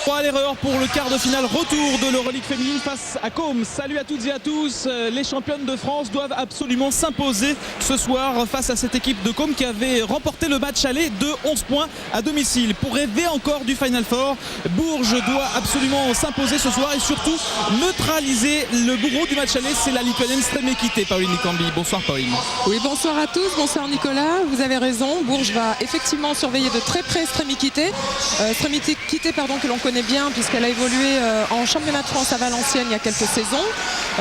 3 à l'erreur pour le quart de finale retour de l'Euroleague féminine face à Côme. Salut à toutes et à tous. Les championnes de France doivent absolument s'imposer ce soir face à cette équipe de Côme qui avait remporté le match aller de 11 points à domicile. Pour rêver encore du Final Four, Bourges doit absolument s'imposer ce soir et surtout neutraliser le bourreau du match aller, c'est la Lituanienne Stremekite. Pauline Nikambi. Bonsoir Pauline. Oui, bonsoir à tous, bonsoir Nicolas, vous avez raison, Bourges va effectivement surveiller de très près Stremekite, que l'on connaît bien puisqu'elle a évolué en championnat de France à Valenciennes il y a quelques saisons.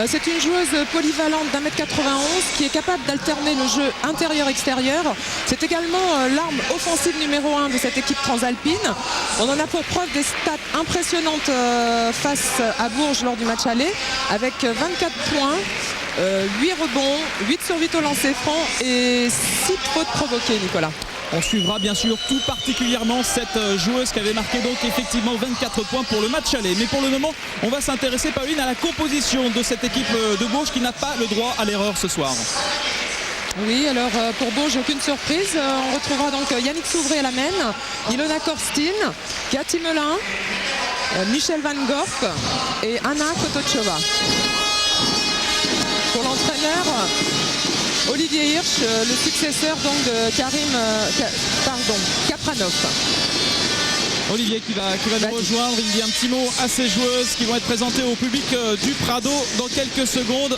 C'est une joueuse polyvalente d'1m91 qui est capable d'alterner le jeu intérieur-extérieur. C'est également l'arme offensive numéro 1 de cette équipe transalpine. On en a pour preuve des stats impressionnantes face à Bourges lors du match aller avec 24 points. 8 rebonds, 8 sur 8 au lancer franc et 6 fautes provoquées, Nicolas. On suivra bien sûr tout particulièrement cette joueuse qui avait marqué donc effectivement 24 points pour le match aller. Mais pour le moment, on va s'intéresser, Pauline, à la composition de cette équipe de Bourges qui n'a pas le droit à l'erreur ce soir. Oui, alors pour Bourges, aucune surprise. On retrouvera donc Yannick Souvray à la main, Ilona Korstin, Cathy Melin, Michel Van Gorp et Anna Kotochova. Pour l'entraîneur, Olivier Hirsch, le successeur donc de Kapranov. Olivier qui va nous rejoindre, il dit un petit mot à ces joueuses qui vont être présentées au public du Prado dans quelques secondes.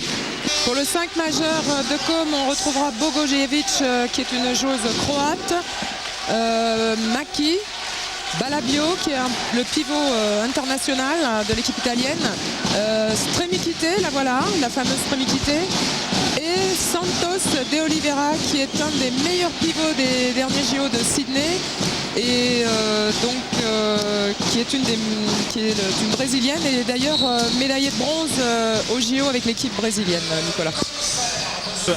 Pour le 5 majeur de Côme, on retrouvera Bogojevic qui est une joueuse croate, Maki, Balabio qui est le pivot international de l'équipe italienne, Stremekite, la voilà, la fameuse Stremekite, et Santos de Oliveira qui est un des meilleurs pivots des derniers JO de Sydney et qui est une brésilienne et d'ailleurs médaillée de bronze au JO avec l'équipe brésilienne, Nicolas.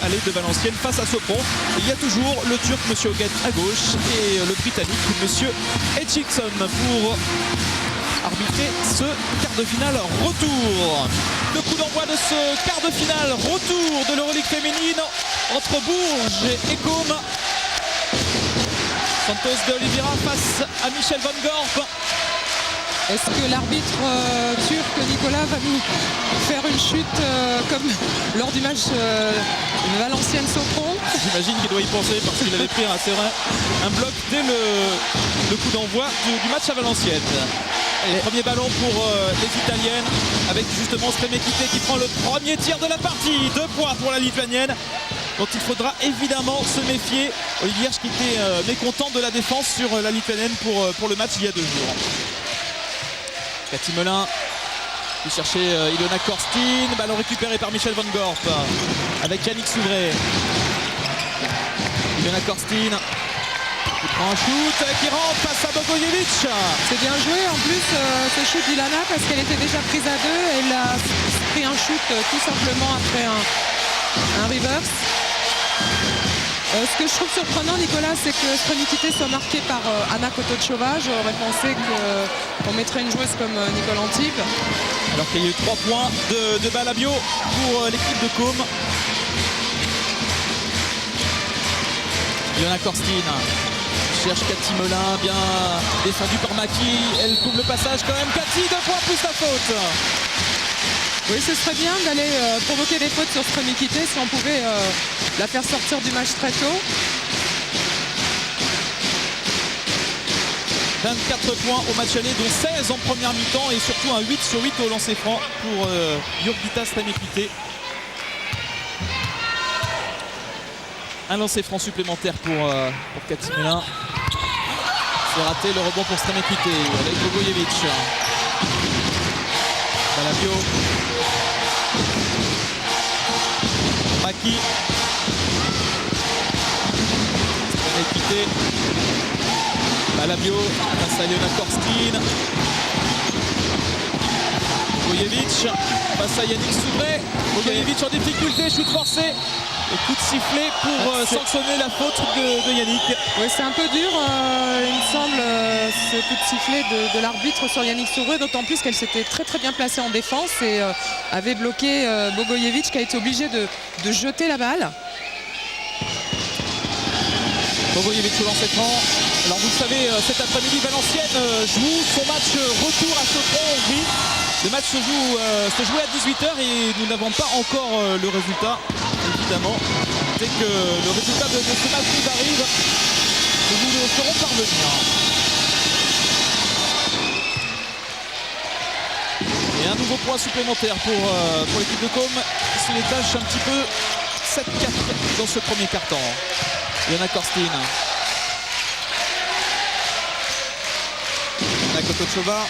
Aller de Valenciennes face à Sopron. Il y a toujours le Turc Monsieur Hoguet à gauche et le Britannique Monsieur Etchikson pour arbitrer ce quart de finale retour. Le coup d'envoi de ce quart de finale retour de l'Euroleague féminine entre Bourges et Côme. Santos de Oliveira face à Michel Van Gorp. Est-ce que l'arbitre turc Nicolas va nous faire une chute comme lors du match Valenciennes-Sopron? J'imagine qu'il doit y penser parce qu'il avait pris un bloc dès le coup d'envoi du match à Valenciennes. Et premier ballon pour les Italiennes avec justement Stremekite qui prend le premier tir de la partie. 2 points pour la Lituanienne dont il faudra évidemment se méfier. Olivier Hirsch qui était mécontent de la défense sur la Lituanienne pour le match il y a 2 jours. Cathy Melin qui cherchait Ilona Korstin, ballon récupéré par Michel Van Gorp avec Yannick Souvray. Ilona Korstin qui prend un shoot qui rentre face à Bogojevic. C'est bien joué en plus ce shoot d'Ilana parce qu'elle était déjà prise à 2. Elle a pris un shoot tout simplement après un reverse. Ce que je trouve surprenant, Nicolas, c'est que Stremekite soit marquée par Anna Kotochova. J'aurais pensé qu'on mettrait une joueuse comme Nicole Antibes. Alors qu'il y a eu 3 points de Balabio pour l'équipe de Côme. Ilona Korstin cherche Cathy Melin, bien défendu par Maki. Elle trouve le passage quand même. Cathy, 2 points plus la faute. Oui, ce serait bien d'aller provoquer des fautes sur Stremekite si on pouvait la faire sortir du match très tôt. 24 points au match aller, dont 16 en première mi-temps et surtout un 8 sur 8 au lancer franc pour Jurgita Stremekite. Un lancer franc supplémentaire pour Cathy Melin. C'est raté, le rebond pour Stremekite avec Bogojevic. Balabio. Maki. Stremekite. Balabio face à Ilona Korstin. Bogojevic face à Yannick Souvray. Bogojevic en difficulté, shoot forcé. Et coup de sifflet pour sanctionner la faute de Yannick. Oui, c'est un peu dur, il me semble, ce coup de sifflet de l'arbitre sur Yannick Souvray, d'autant plus qu'elle s'était très très bien placée en défense et avait bloqué Bogojevic qui a été obligé de jeter la balle. Bogojevic au lancer franc. Alors vous le savez, cet après-midi, Valenciennes joue son match retour à Le match se jouait à 18 h et nous n'avons pas encore le résultat, évidemment. Dès que le résultat de ce match nous arrive, nous vous le ferons parvenir. Et un nouveau point supplémentaire pour l'équipe de Côme qui se détache un petit peu 7-4 dans ce premier quart-temps. Ilona Korstin. Kotochova.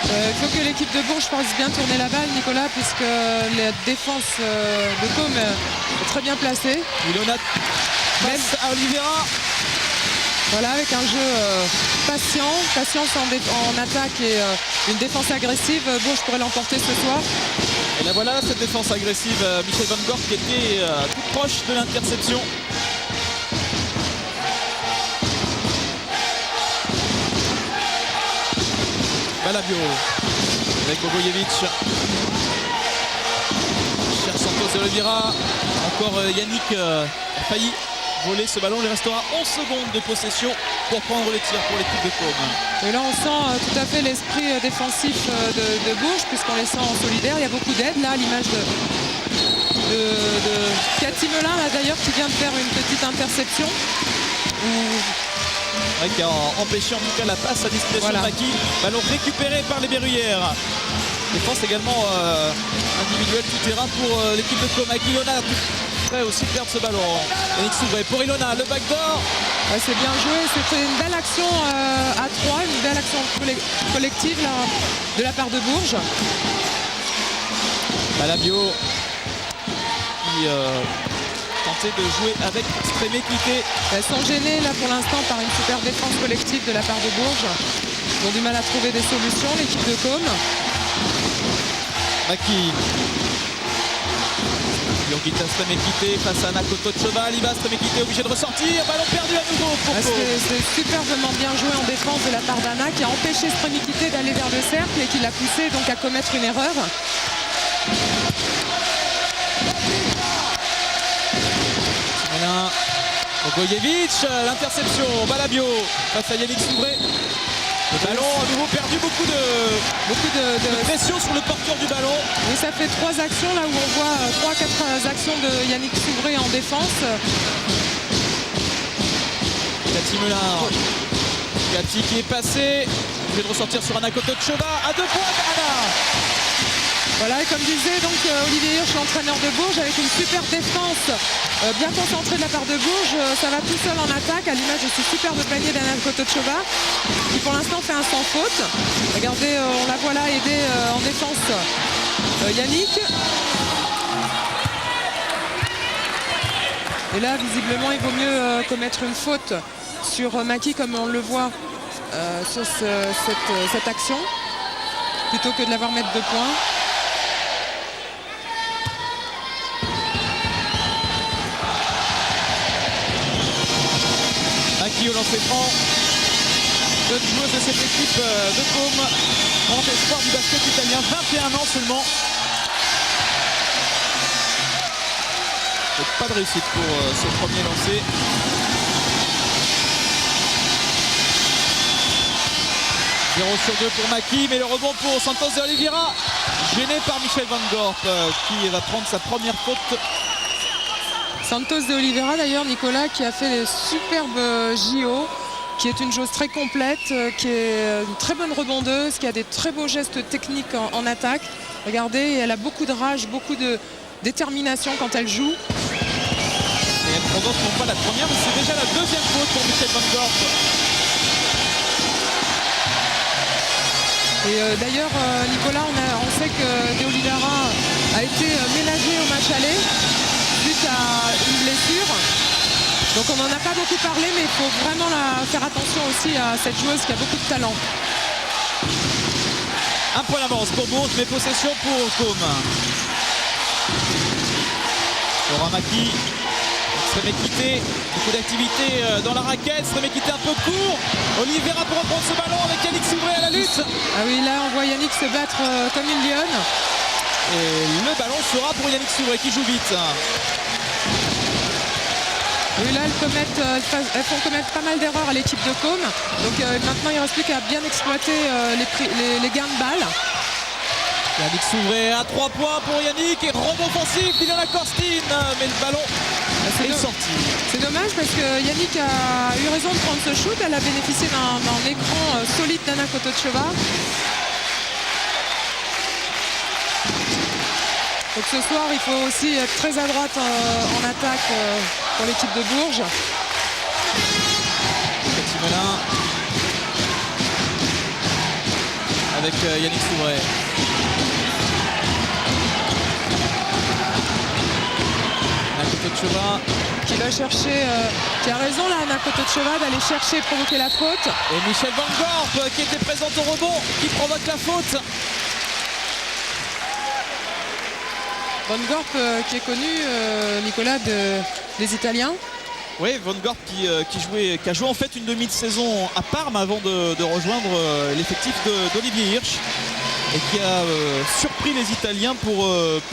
Il faut que l'équipe de Bourges fasse bien tourner la balle, Nicolas, puisque la défense de Côme est très bien placée. Ilona face à Oliveira. Voilà, avec un jeu patience en attaque et une défense agressive. Bourges pourrait l'emporter ce soir. Et là voilà cette défense agressive, Michel Van Gorp qui était tout proche de l'interception. Balabio avec Bogojevic. Cher Santos de Oliveira. Encore Yannick a failli voler ce ballon. Il restera 11 secondes de possession pour prendre les tirs pour l'équipe de Côme. Et là on sent tout à fait l'esprit défensif de Bourges, puisqu'on les sent en solidaire. Il y a beaucoup d'aide là, à l'image de Cathy Melin là d'ailleurs, qui vient de faire une petite interception. Qui a empêché en tout cas la passe à destination de Maki. Ballon récupéré par les Berruyères. Défense également individuelle tout terrain pour l'équipe de Côme. Ilona pourrait aussi perdre ce ballon. Yannick Souvré pour Ilona, le backdoor. Ouais, c'est bien joué, c'était une belle action à 3, une belle action collective là, de la part de Bourges. Balabio qui tentait de jouer avec extrême équité. Elles sont gênées là pour l'instant par une super défense collective de la part de Bourges. Ils ont du mal à trouver des solutions, l'équipe de Côme. Maki. Yongita Stremekité face à Kotochova. Liva Stremekité obligé de ressortir. Ballon perdu à nouveau pour Côme. C'est superbement bien joué en défense de la part d'Anna, qui a empêché Stremekité d'aller vers le cercle et qui l'a poussé donc à commettre une erreur. Bogojevic, l'interception, Balabio face à Yannick Souvré. Le ballon à nouveau perdu, beaucoup de pression sur le porteur du ballon. Oui, ça fait 3 actions là où on voit 3-4 actions de Yannick Souvré en défense. Cathy Melin. Cathy qui est passée. Je vais ressortir sur Anna Kotochova. À 2 points, Anna. Voilà, et comme disait donc Olivier Hirsch, l'entraîneur de Bourges, avec une super défense bien concentrée de la part de Bourges, ça va tout seul en attaque, à l'image de ce superbe panier d'Anna Kotochova, qui pour l'instant fait un sans faute. Regardez, on la voit là aider en défense Yannick. Et là, visiblement, il vaut mieux commettre une faute sur Maki, comme on le voit sur cette action, plutôt que de l'avoir mettre 2 points. Maki au lancer franc. Jeune joueuse de cette équipe de Côme. Grand espoir du basket italien, 21 ans seulement. Et pas de réussite pour ce premier lancer. « 0 sur 2 pour Maki, mais le rebond pour Santos de Oliveira, gêné par Michel Van Gorp qui va prendre sa première faute. Santos de Oliveira d'ailleurs, Nicolas, qui a fait les superbes JO, qui est une joueuse très complète, qui est une très bonne rebondeuse, qui a des très beaux gestes techniques en attaque. Regardez, elle a beaucoup de rage, beaucoup de détermination quand elle joue. Et elle provoque non pas la première, mais c'est déjà la deuxième faute pour Michel Van Gorp. Et d'ailleurs, Nicolas, on sait que De Oliveira a été ménagé au match aller suite à une blessure. Donc on n'en a pas beaucoup parlé, mais il faut vraiment faire attention aussi à cette joueuse qui a beaucoup de talent. Un point d'avance pour Bourges, mais possession pour Côme. Laura Maki. Extrême équité, beaucoup d'activité dans la raquette, extrême équité un peu court. Oliveira pour reprendre ce ballon avec Yannick Souvré à la lutte. Ah oui, là on voit Yannick se battre comme une lionne. Et le ballon sera pour Yannick Souvré qui joue vite. Oui, là elles font commettre pas mal d'erreurs à l'équipe de Côme. Donc maintenant il ne reste plus qu'à bien exploiter les gains de balles. Yannick Souvray à 3 points pour Yannick et rebond offensif d'Ilona Korstin, mais le ballon est sorti. C'est dommage parce que Yannick a eu raison de prendre ce shoot. Elle a bénéficié d'un écran solide d'Anna Kotochova. Donc ce soir, il faut aussi être très à droite en attaque pour l'équipe de Bourges. Melin avec Yannick Souvray. Anna Kotochova qui va chercher, qui a raison là, Anna Kotochova, d'aller chercher, provoquer la faute. Et Michel Van Gorp qui était présente au rebond, qui provoque la faute. Van Gorp qui est connu, Nicolas, des Italiens. Oui, Van Gorp qui a joué en fait une demi-saison à Parme avant de rejoindre l'effectif d'Olivier Hirsch et qui a surpris les Italiens pour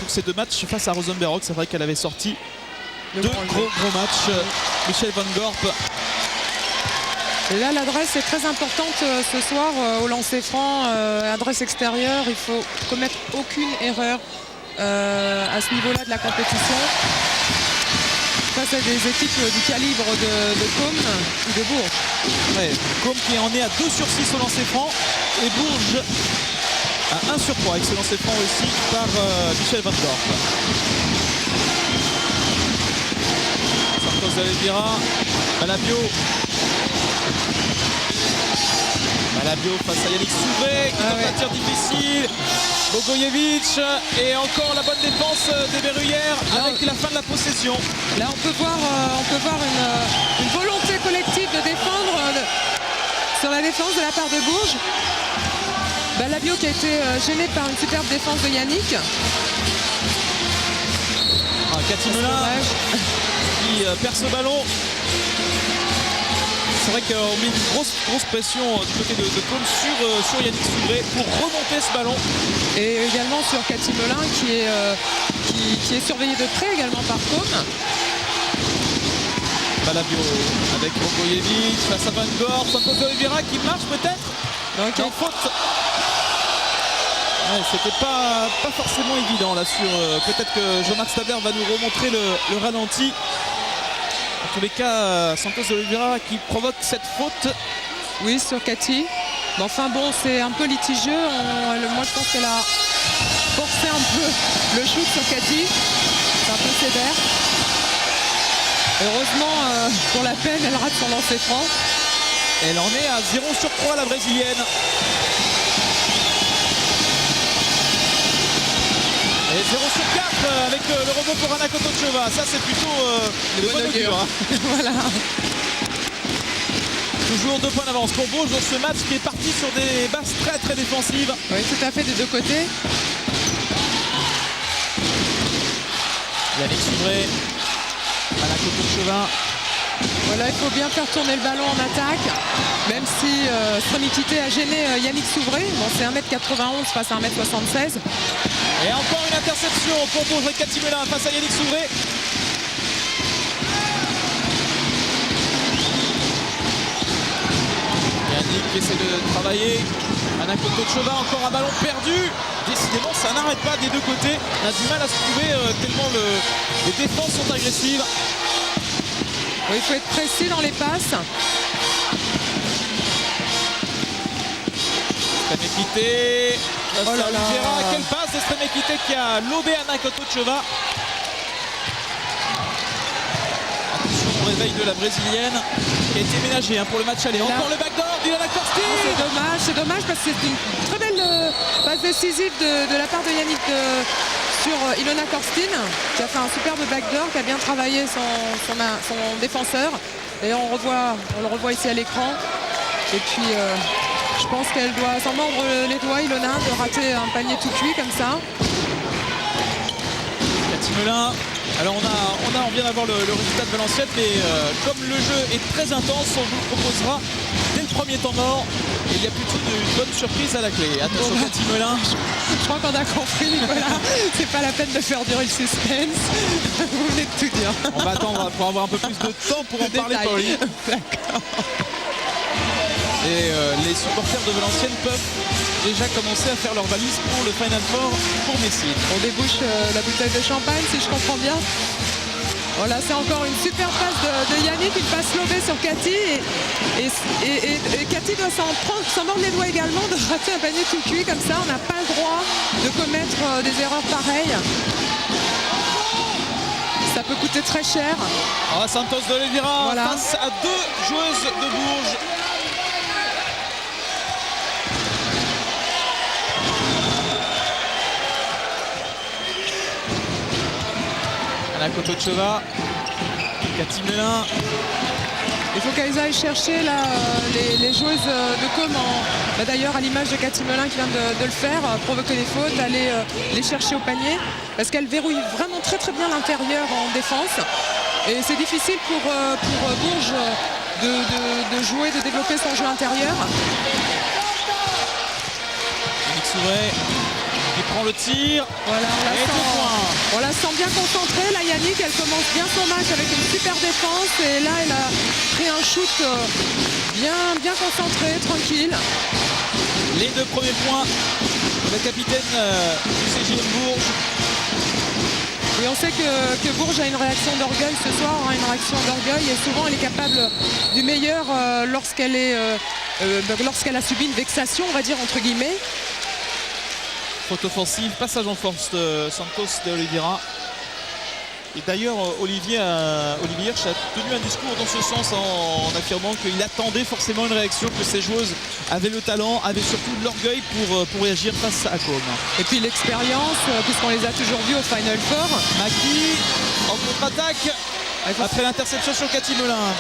ces 2 matchs face à Rosenberg. C'est vrai qu'elle avait sorti 2 gros matchs. Michel Van Gorp. Et là, l'adresse est très importante ce soir au lancer franc, adresse extérieure. Il faut commettre aucune erreur à ce niveau-là de la compétition. Face à des équipes du calibre de Côme ou de Bourges. Ouais, Côme qui en est à 2 sur 6 au lancer franc et Bourges à 1 sur 3 avec ce lancer franc aussi par Michel Van Gorp. Santos Oliveira, Malabio face à Yannick Souvray qui tente un tir difficile. Bogojevic et encore la bonne défense des Verrouillères avec la fin de la possession. Là on peut voir une volonté collective de défendre sur la défense de la part de Bourges. Malabio qui a été gêné par une superbe défense de Yannick. Cathy Melin qui perd ce ballon. C'est vrai qu'on met une grosse pression du côté de Côme sur Yannick Souvray pour remonter ce ballon. Et également sur Cathy Melin qui est surveillée de près également par Côme. Malabio avec Bogojevic face à Van Gorp. Santos Oliveira qui marche peut-être. Donc en faute. Ouais, c'était pas forcément évident là sur. Peut-être que Jean-Marc Stadler va nous remontrer le ralenti. En tous les cas, Santos Oliveira qui provoque cette faute. Oui, sur Cathy. Mais enfin bon, c'est un peu litigieux. Moi, je pense qu'elle a forcé un peu le shoot sur Cathy. C'est un peu sévère. Heureusement, pour la peine, elle rate son lancer franc. Elle en est à 0 sur 3, la brésilienne. Et 0 sur 4 avec le rebond pour Anna Kotochova. Ça, c'est plutôt de bonne augure. Voilà. Toujours 2 points d'avance pour Bourges dans ce match qui est parti sur des bases très défensives. Oui, tout à fait, des 2 côtés. Yannick Souvray, Anna Kotochova. Voilà, il faut bien faire tourner le ballon en attaque. Même si Stremikité a gêné Yannick Souvray. Bon, c'est 1m91 face à 1m76. Et encore une interception pour Bourges avec Cathy Melin face à Yannick Souvray. Yannick qui essaie de travailler. Anna Kotochova, encore un ballon perdu. Décidément, ça n'arrête pas des 2 côtés. On a du mal à se trouver tellement les défenses sont agressives. Oui, il faut être précis dans les passes. Stremekité. Oh là là. Quelle passe de Stremekité qui a lobé Anna Kotochova. Attention au réveil de la brésilienne qui a été ménagée pour le match aller. Encore le backdoor d'Ilona Korstin. C'est dommage parce que c'est une très belle passe décisive de la part de Yannick sur Ilona Korstin qui a fait un superbe backdoor, qui a bien travaillé son défenseur. Et on le revoit ici à l'écran. Et puis je pense qu'elle doit s'en mordre les doigts, Ilona, de rater un panier tout cuit comme ça. Cathy Melin. Alors on vient d'avoir le résultat de Valenciennes, mais comme le jeu est très intense, on vous le proposera dès le premier temps mort. Et il y a plutôt une bonne surprise à la clé. Attention, Cathy Melin. Je crois qu'on a compris, Nicolas. C'est pas la peine de faire durer le suspense. Vous venez de tout dire. On va attendre pour avoir un peu plus de temps pour en parler, Pauline. D'accord. Et les supporters de Valenciennes peuvent déjà commencer à faire leur valise pour le Final Four pour Messine. On débouche la bouteille de champagne, si je comprends bien. Voilà, c'est encore une super passe de Yannick, une passe lobée sur Cathy. Et Cathy doit s'en mordre les doigts également de rater un panier tout cuit comme ça. On n'a pas le droit de commettre des erreurs pareilles. Ça peut coûter très cher. Ah, Santos de Oliveira voilà. Face à deux joueuses de Bourges. Anna Kotocheva, Cathy Melin. Il faut qu'elles aillent chercher là, les joueuses de Com. D'ailleurs, à l'image de Cathy Melin qui vient de le faire, provoquer les fautes, aller les chercher au panier. Parce qu'elle verrouille vraiment très très bien l'intérieur en défense. Et c'est difficile pour Bourges de jouer, de développer son jeu intérieur. Yannick Souvray qui prend le tir. Voilà, on la sent bien concentrée. Là, Yannick, elle commence bien son match avec une super défense. Et là, elle a pris un shoot bien concentré, tranquille. Les deux premiers points de la capitaine du CJM Bourges. Et on sait que Bourges a une réaction d'orgueil ce soir, une réaction d'orgueil. Et souvent, elle est capable du meilleur lorsqu'elle a subi une vexation, on va dire, entre guillemets. Faute offensive, passage en force de Santos de Oliveira. Et d'ailleurs, Olivier Hirsch a tenu un discours dans ce sens en affirmant qu'il attendait forcément une réaction, que ces joueuses avaient le talent, avaient surtout de l'orgueil pour réagir face à Com. Et puis l'expérience, puisqu'on les a toujours vus au Final Four. Maki en contre-attaque après l'interception sur Cathy Melin.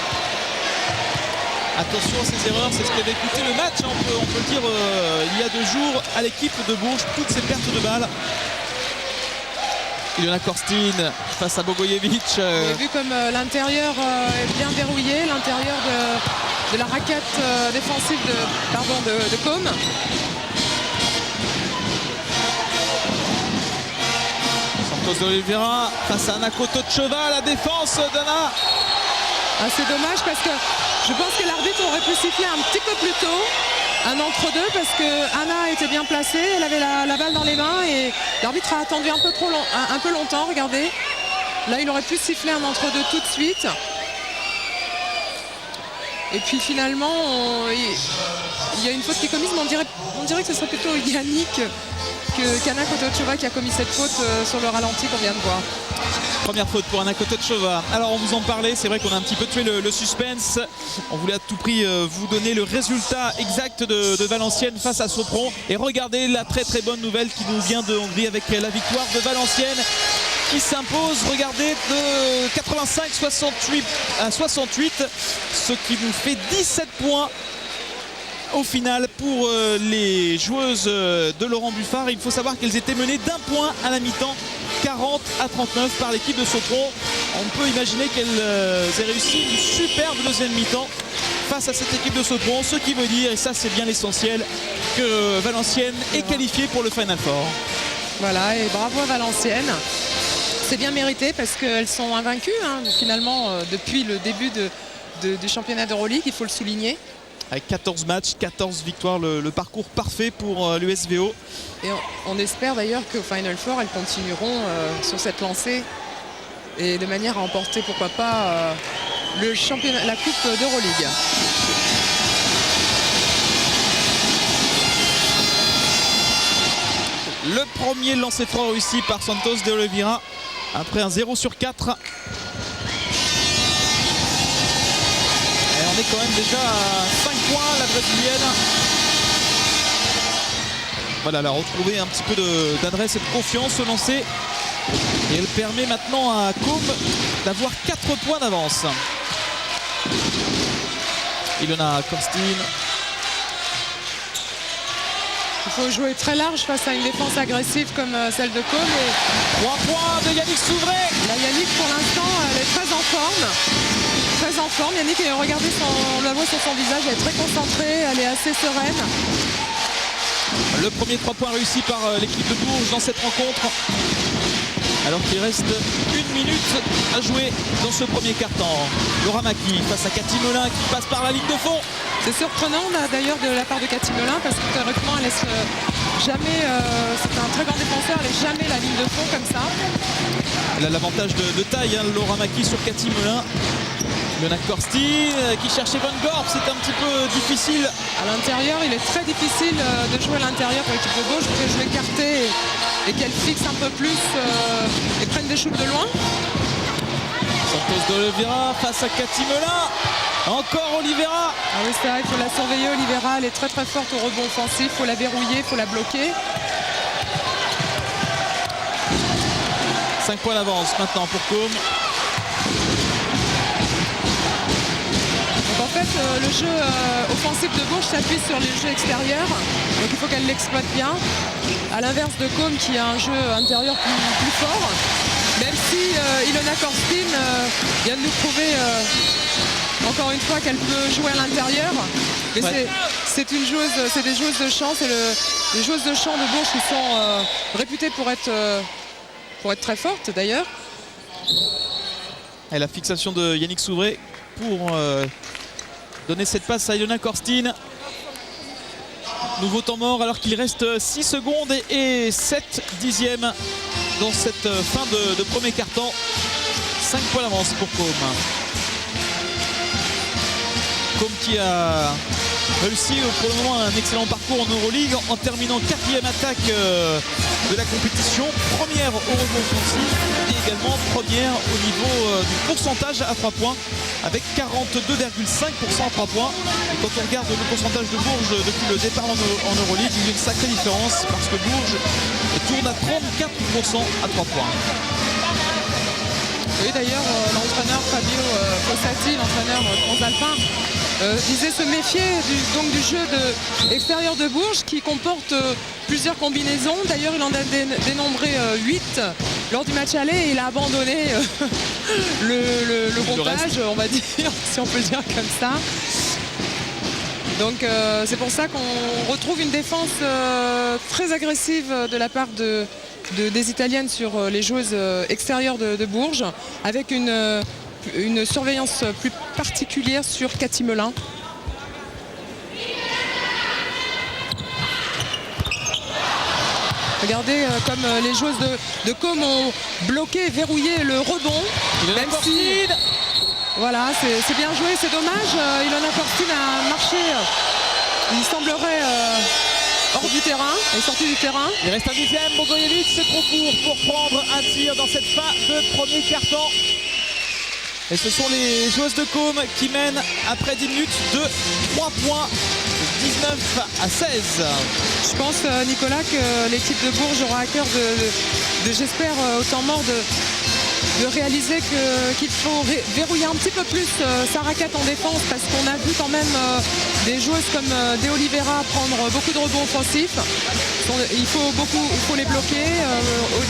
Attention à ces erreurs, c'est ce qui avait coûté le match, on peut le dire, il y a 2 jours à l'équipe de Bourges, toutes ces pertes de balles. Ilona Korstin face à Bogojevic. Vous avez vu comme l'intérieur est bien verrouillé, l'intérieur de la raquette défensive de Com. Santos de Oliveira face à Anna Kotocheva, la défense d'Anna. Ah, c'est dommage parce que je pense que l'arbitre aurait pu siffler un petit peu plus tôt, un entre-deux, parce que Anna était bien placée, elle avait la balle dans les mains et l'arbitre a attendu un peu longtemps, regardez. Là, il aurait pu siffler un entre-deux tout de suite. Et puis finalement, il y a une faute qui est commise, mais on dirait que ce serait plutôt Yannick qu'Anna Kotocheva qui a commis cette faute sur le ralenti qu'on vient de voir. Première faute pour Anna Kotocheva. Alors on vous en parlait, c'est vrai qu'on a un petit peu tué le suspense. On voulait à tout prix vous donner le résultat exact de Valenciennes face à Sopron. Et regardez la très très bonne nouvelle qui nous vient de Hongrie avec la victoire de Valenciennes qui s'impose, regardez, de 85-68 à 68, ce qui nous fait 17 points. Au final, pour les joueuses de Laurent Buffard, il faut savoir qu'elles étaient menées d'1 point à la mi-temps, 40-39 par l'équipe de Sopron. On peut imaginer qu'elles aient réussi une superbe deuxième mi-temps face à cette équipe de Sopron, ce qui veut dire, et ça c'est bien l'essentiel, que Valenciennes est qualifiée pour le Final Four. Voilà, et bravo à Valenciennes. C'est bien mérité parce qu'elles sont invaincues finalement depuis le début du championnat d'Euroleague, il faut le souligner. Avec 14 matchs, 14 victoires, le parcours parfait pour l'USVO. Et on espère d'ailleurs qu'au Final Four, elles continueront sur cette lancée et de manière à emporter, pourquoi pas, le championnat, la Coupe d'Euroleague. Le premier lancer franc réussi par Santos de Oliveira après un 0 sur 4. On est quand même déjà à 5 points, la brésilienne. Voilà, elle a retrouvé un petit peu d'adresse et de confiance au lancer. Et elle permet maintenant à Com d'avoir 4 points d'avance. Ilona Korstin. Il faut jouer très large face à une défense agressive comme celle de Com. Et 3 points de Yannick Souvray. La Yannick, pour l'instant, elle est très en forme. Très en forme. Yannick, regardez, on la voit sur son visage, elle est très concentrée, elle est assez sereine. Le premier 3 points réussi par l'équipe de Bourges dans cette rencontre. alors qu'il reste 1 minute à jouer dans ce premier quart-temps. Laura Maki face à Cathy Melin qui passe par la ligne de fond. C'est surprenant d'ailleurs de la part de Cathy Melin parce que théoriquement elle laisse jamais, c'est un très grand défenseur, elle laisse jamais la ligne de fond comme ça. Elle a l'avantage de taille, hein, Laura Maki sur Cathy Melin. Lena Korsti qui cherchait Van Gorp, c'est un petit peu difficile. À l'intérieur, il est très difficile de jouer à l'intérieur pour l'équipe de gauche. Il faut jouer écarté et qu'elle fixe un peu plus et prenne des shoots de loin. Santos de Oliveira face à Cathy Melin. Encore Oliveira. Ah oui, c'est vrai, il faut la surveiller, Oliveira. Elle est très très forte au rebond offensif. Il faut la verrouiller, il faut la bloquer. 5 points d'avance maintenant pour Côme. Donc en fait, le jeu offensif de Bourges s'appuie sur les jeux extérieurs. Donc il faut qu'elle l'exploite bien. À l'inverse de Côme qui a un jeu intérieur plus fort. Même si Ilona Korspin vient de nous prouver encore une fois qu'elle peut jouer à l'intérieur. Mais ouais. C'est des joueuses de champ. C'est les joueuses de champ de Bourges qui sont réputées pour être très fortes d'ailleurs. Et la fixation de Yannick Souvray pour donner cette passe à Ilona Korspin. Nouveau temps mort alors qu'il reste 6 secondes et 7 dixièmes dans cette fin de premier quart-temps. 5 points d'avance pour Côme. Côme qui a réussi pour le moment un excellent parcours en Euroleague en terminant 4e attaque de la compétition, première au rebond offensif et également première au niveau du pourcentage à 3 points avec 42,5% à 3 points. Et quand on regarde le pourcentage de Bourges depuis le départ en Euroleague, il y a une sacrée différence parce que Bourges tourne à 34% à 3 points. Oui, d'ailleurs, l'entraîneur Fabio Fossati, l'entraîneur transalpin, disait se méfier du jeu extérieur de Bourges qui comporte plusieurs combinaisons. D'ailleurs, il en a dénombré 8 lors du match aller et il a abandonné le comptage, on va dire, si on peut le dire comme ça. Donc c'est pour ça qu'on retrouve une défense très agressive de la part des Italiennes sur les joueuses extérieures de Bourges, avec une surveillance plus particulière sur Cathy Melin. Regardez comme les joueuses de Côme ont bloqué et verrouillé le rebond. Même si, voilà, c'est bien joué, c'est dommage. Ilona Korspin a marché, il semblerait, hors du terrain, elle est sortie du terrain. Il reste un dixième, Bogojevic, c'est trop court pour prendre un tir dans cette fin de premier quart-temps. Et ce sont les joueuses de Côme qui mènent après 10 minutes de 3 points, 19 à 16. Je pense, Nicolas, que l'équipe de Bourges aura à cœur j'espère, au temps mort de réaliser qu'il faut verrouiller un petit peu plus sa raquette en défense parce qu'on a vu quand même des joueuses comme De Oliveira prendre beaucoup de rebonds offensifs. Il faut les bloquer.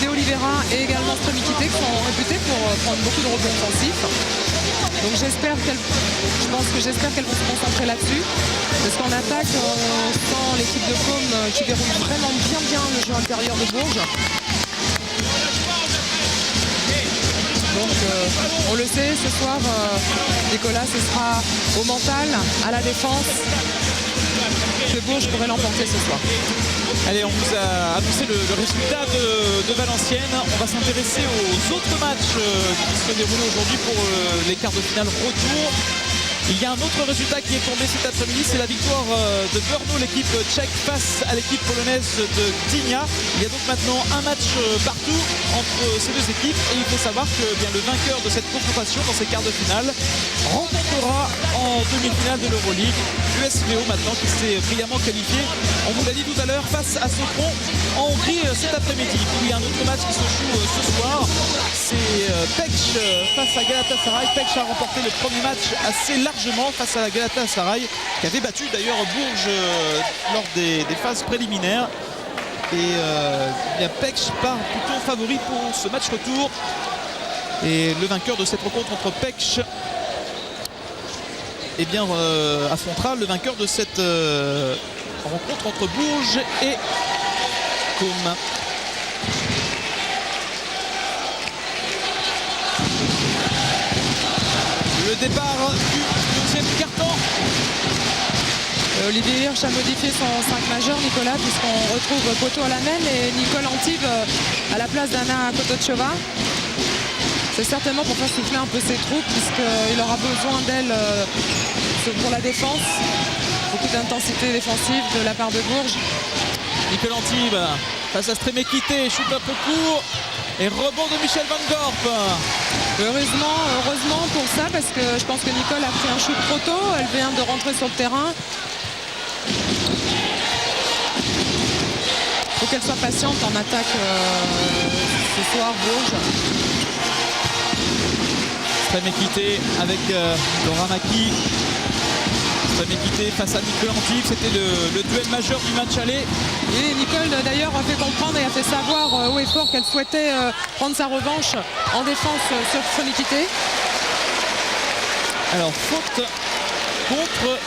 De Oliveira et également Stremikite qui sont réputés pour prendre beaucoup de rebonds offensifs. Donc j'espère qu'elles vont se concentrer là-dessus. Parce qu'en attaque, on sent l'équipe de Côme qui verrouille vraiment bien le jeu intérieur de Bourges. Donc on le sait, ce soir, Nicolas, ce sera au mental, à la défense, que Bourges pourrait l'emporter ce soir. Allez, on vous a annoncé le résultat de Valenciennes. On va s'intéresser aux autres matchs qui se déroulent aujourd'hui pour les quarts de finale retour. Il y a un autre résultat qui est tombé cet après-midi, c'est la victoire de Brno, l'équipe tchèque face à l'équipe polonaise de Gdynia. Il y a donc maintenant un match partout entre ces deux équipes et il faut savoir que bien, le vainqueur de cette confrontation dans ces quarts de finale rencontrera en demi-finale de l'Euroleague l'USVO maintenant qui s'est brillamment qualifié. On vous l'a dit tout à l'heure, face à Sopron en Hongrie cet après-midi. Il y a un autre match qui se joue ce soir, c'est Pécs face à Galatasaray. Pécs a remporté le premier match assez largement face à la Galatasaray qui avait battu d'ailleurs Bourges lors des phases préliminaires. Et Pécs part plutôt favori pour ce match retour. Et le vainqueur de cette rencontre entre Pécs affrontera le vainqueur de cette rencontre entre Bourges et Côme. départ du deuxième carton. Olivier Hirsch a modifié son 5 majeur, Nicolas, puisqu'on retrouve Poto à la main et Nicole Antibes à la place d'Anna Kototchova. C'est certainement pour faire souffler un peu ses troupes, puisqu'il aura besoin d'elle pour la défense. Beaucoup d'intensité défensive de la part de Bourges. Nicole Antibes face à Stremekité, shoot un peu court et rebond de Michel Van Gorp. Heureusement pour ça, parce que je pense que Nicole a pris un shoot trop tôt. Elle vient de rentrer sur le terrain. Il faut qu'elle soit patiente en attaque ce soir, Bourges. Stremekité avec Laura Maki. Stremekité face à Nicole Antibes, c'était le duel majeur du match aller. Et Nicole d'ailleurs a fait comprendre et a fait savoir haut et fort qu'elle souhaitait prendre sa revanche en défense sur Stremekité. Alors faute contre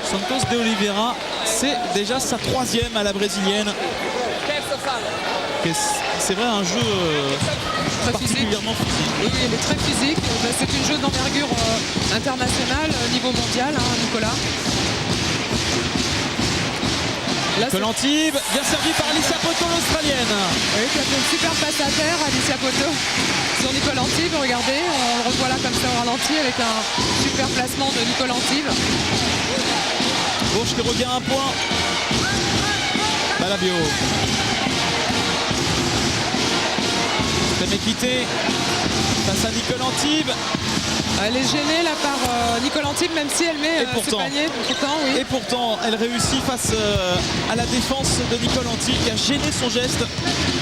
Santos de Oliveira, c'est déjà sa 3e à la brésilienne. C'est vrai, un jeu très particulièrement physique. Oui, elle est très physique. C'est une jeu d'envergure internationale, niveau mondial, hein, Nicolas. Nicole Antibes, bien servi par Alicia Poto, l'Australienne. Oui, qui a fait une super passe à terre, Alicia Poto, sur Nicole Antibes. Regardez, on le revoit là comme ça au ralenti avec un super placement de Nicole Antibes. Bourges qui revient un point. Balabio. Stremekité face à Nicole Antibes. Elle est gênée là par Nicole Antibes, même si elle met ses paniers. Oui. Et pourtant, elle réussit face à la défense de Nicole Antibes qui a gêné son geste.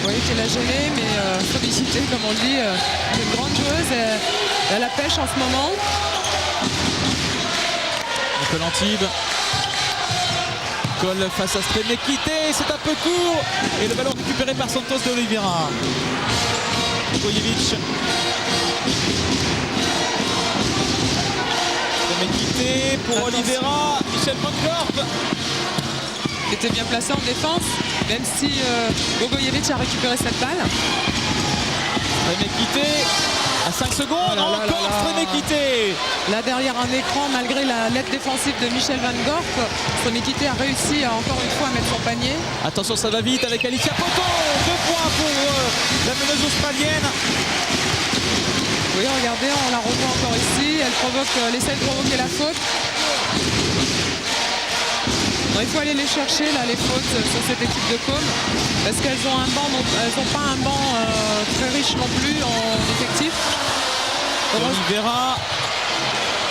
Oui, qu'elle a gêné, mais sollicité, comme on dit. Une grande joueuse. Elle la pêche en ce moment. Nicole Antibes. Colle face à Stremekité, c'est un peu court. Et le ballon récupéré par Santos de Oliveira. Bogojevic. Stremekité pour Oliveira. Michel Van Gorp. Qui était bien placé en défense, même si Bogojevic a récupéré cette balle. Stremekité. À 5 secondes, encore Stremekité. Là derrière un écran, malgré l'aide défensive de Michel Van Gorp, Stremekité a réussi encore une fois à mettre son panier. Attention, ça va vite avec Alicia Poto. 2 points pour la meneuse australienne. Oui, regardez, on la revoit encore ici. Elle essaie de provoquer la faute. Non, il faut aller les chercher là, les fautes sur cette équipe de Côme, parce qu'elles ont un banc, elles n'ont pas un banc très riche non plus en effectif. Oliveira.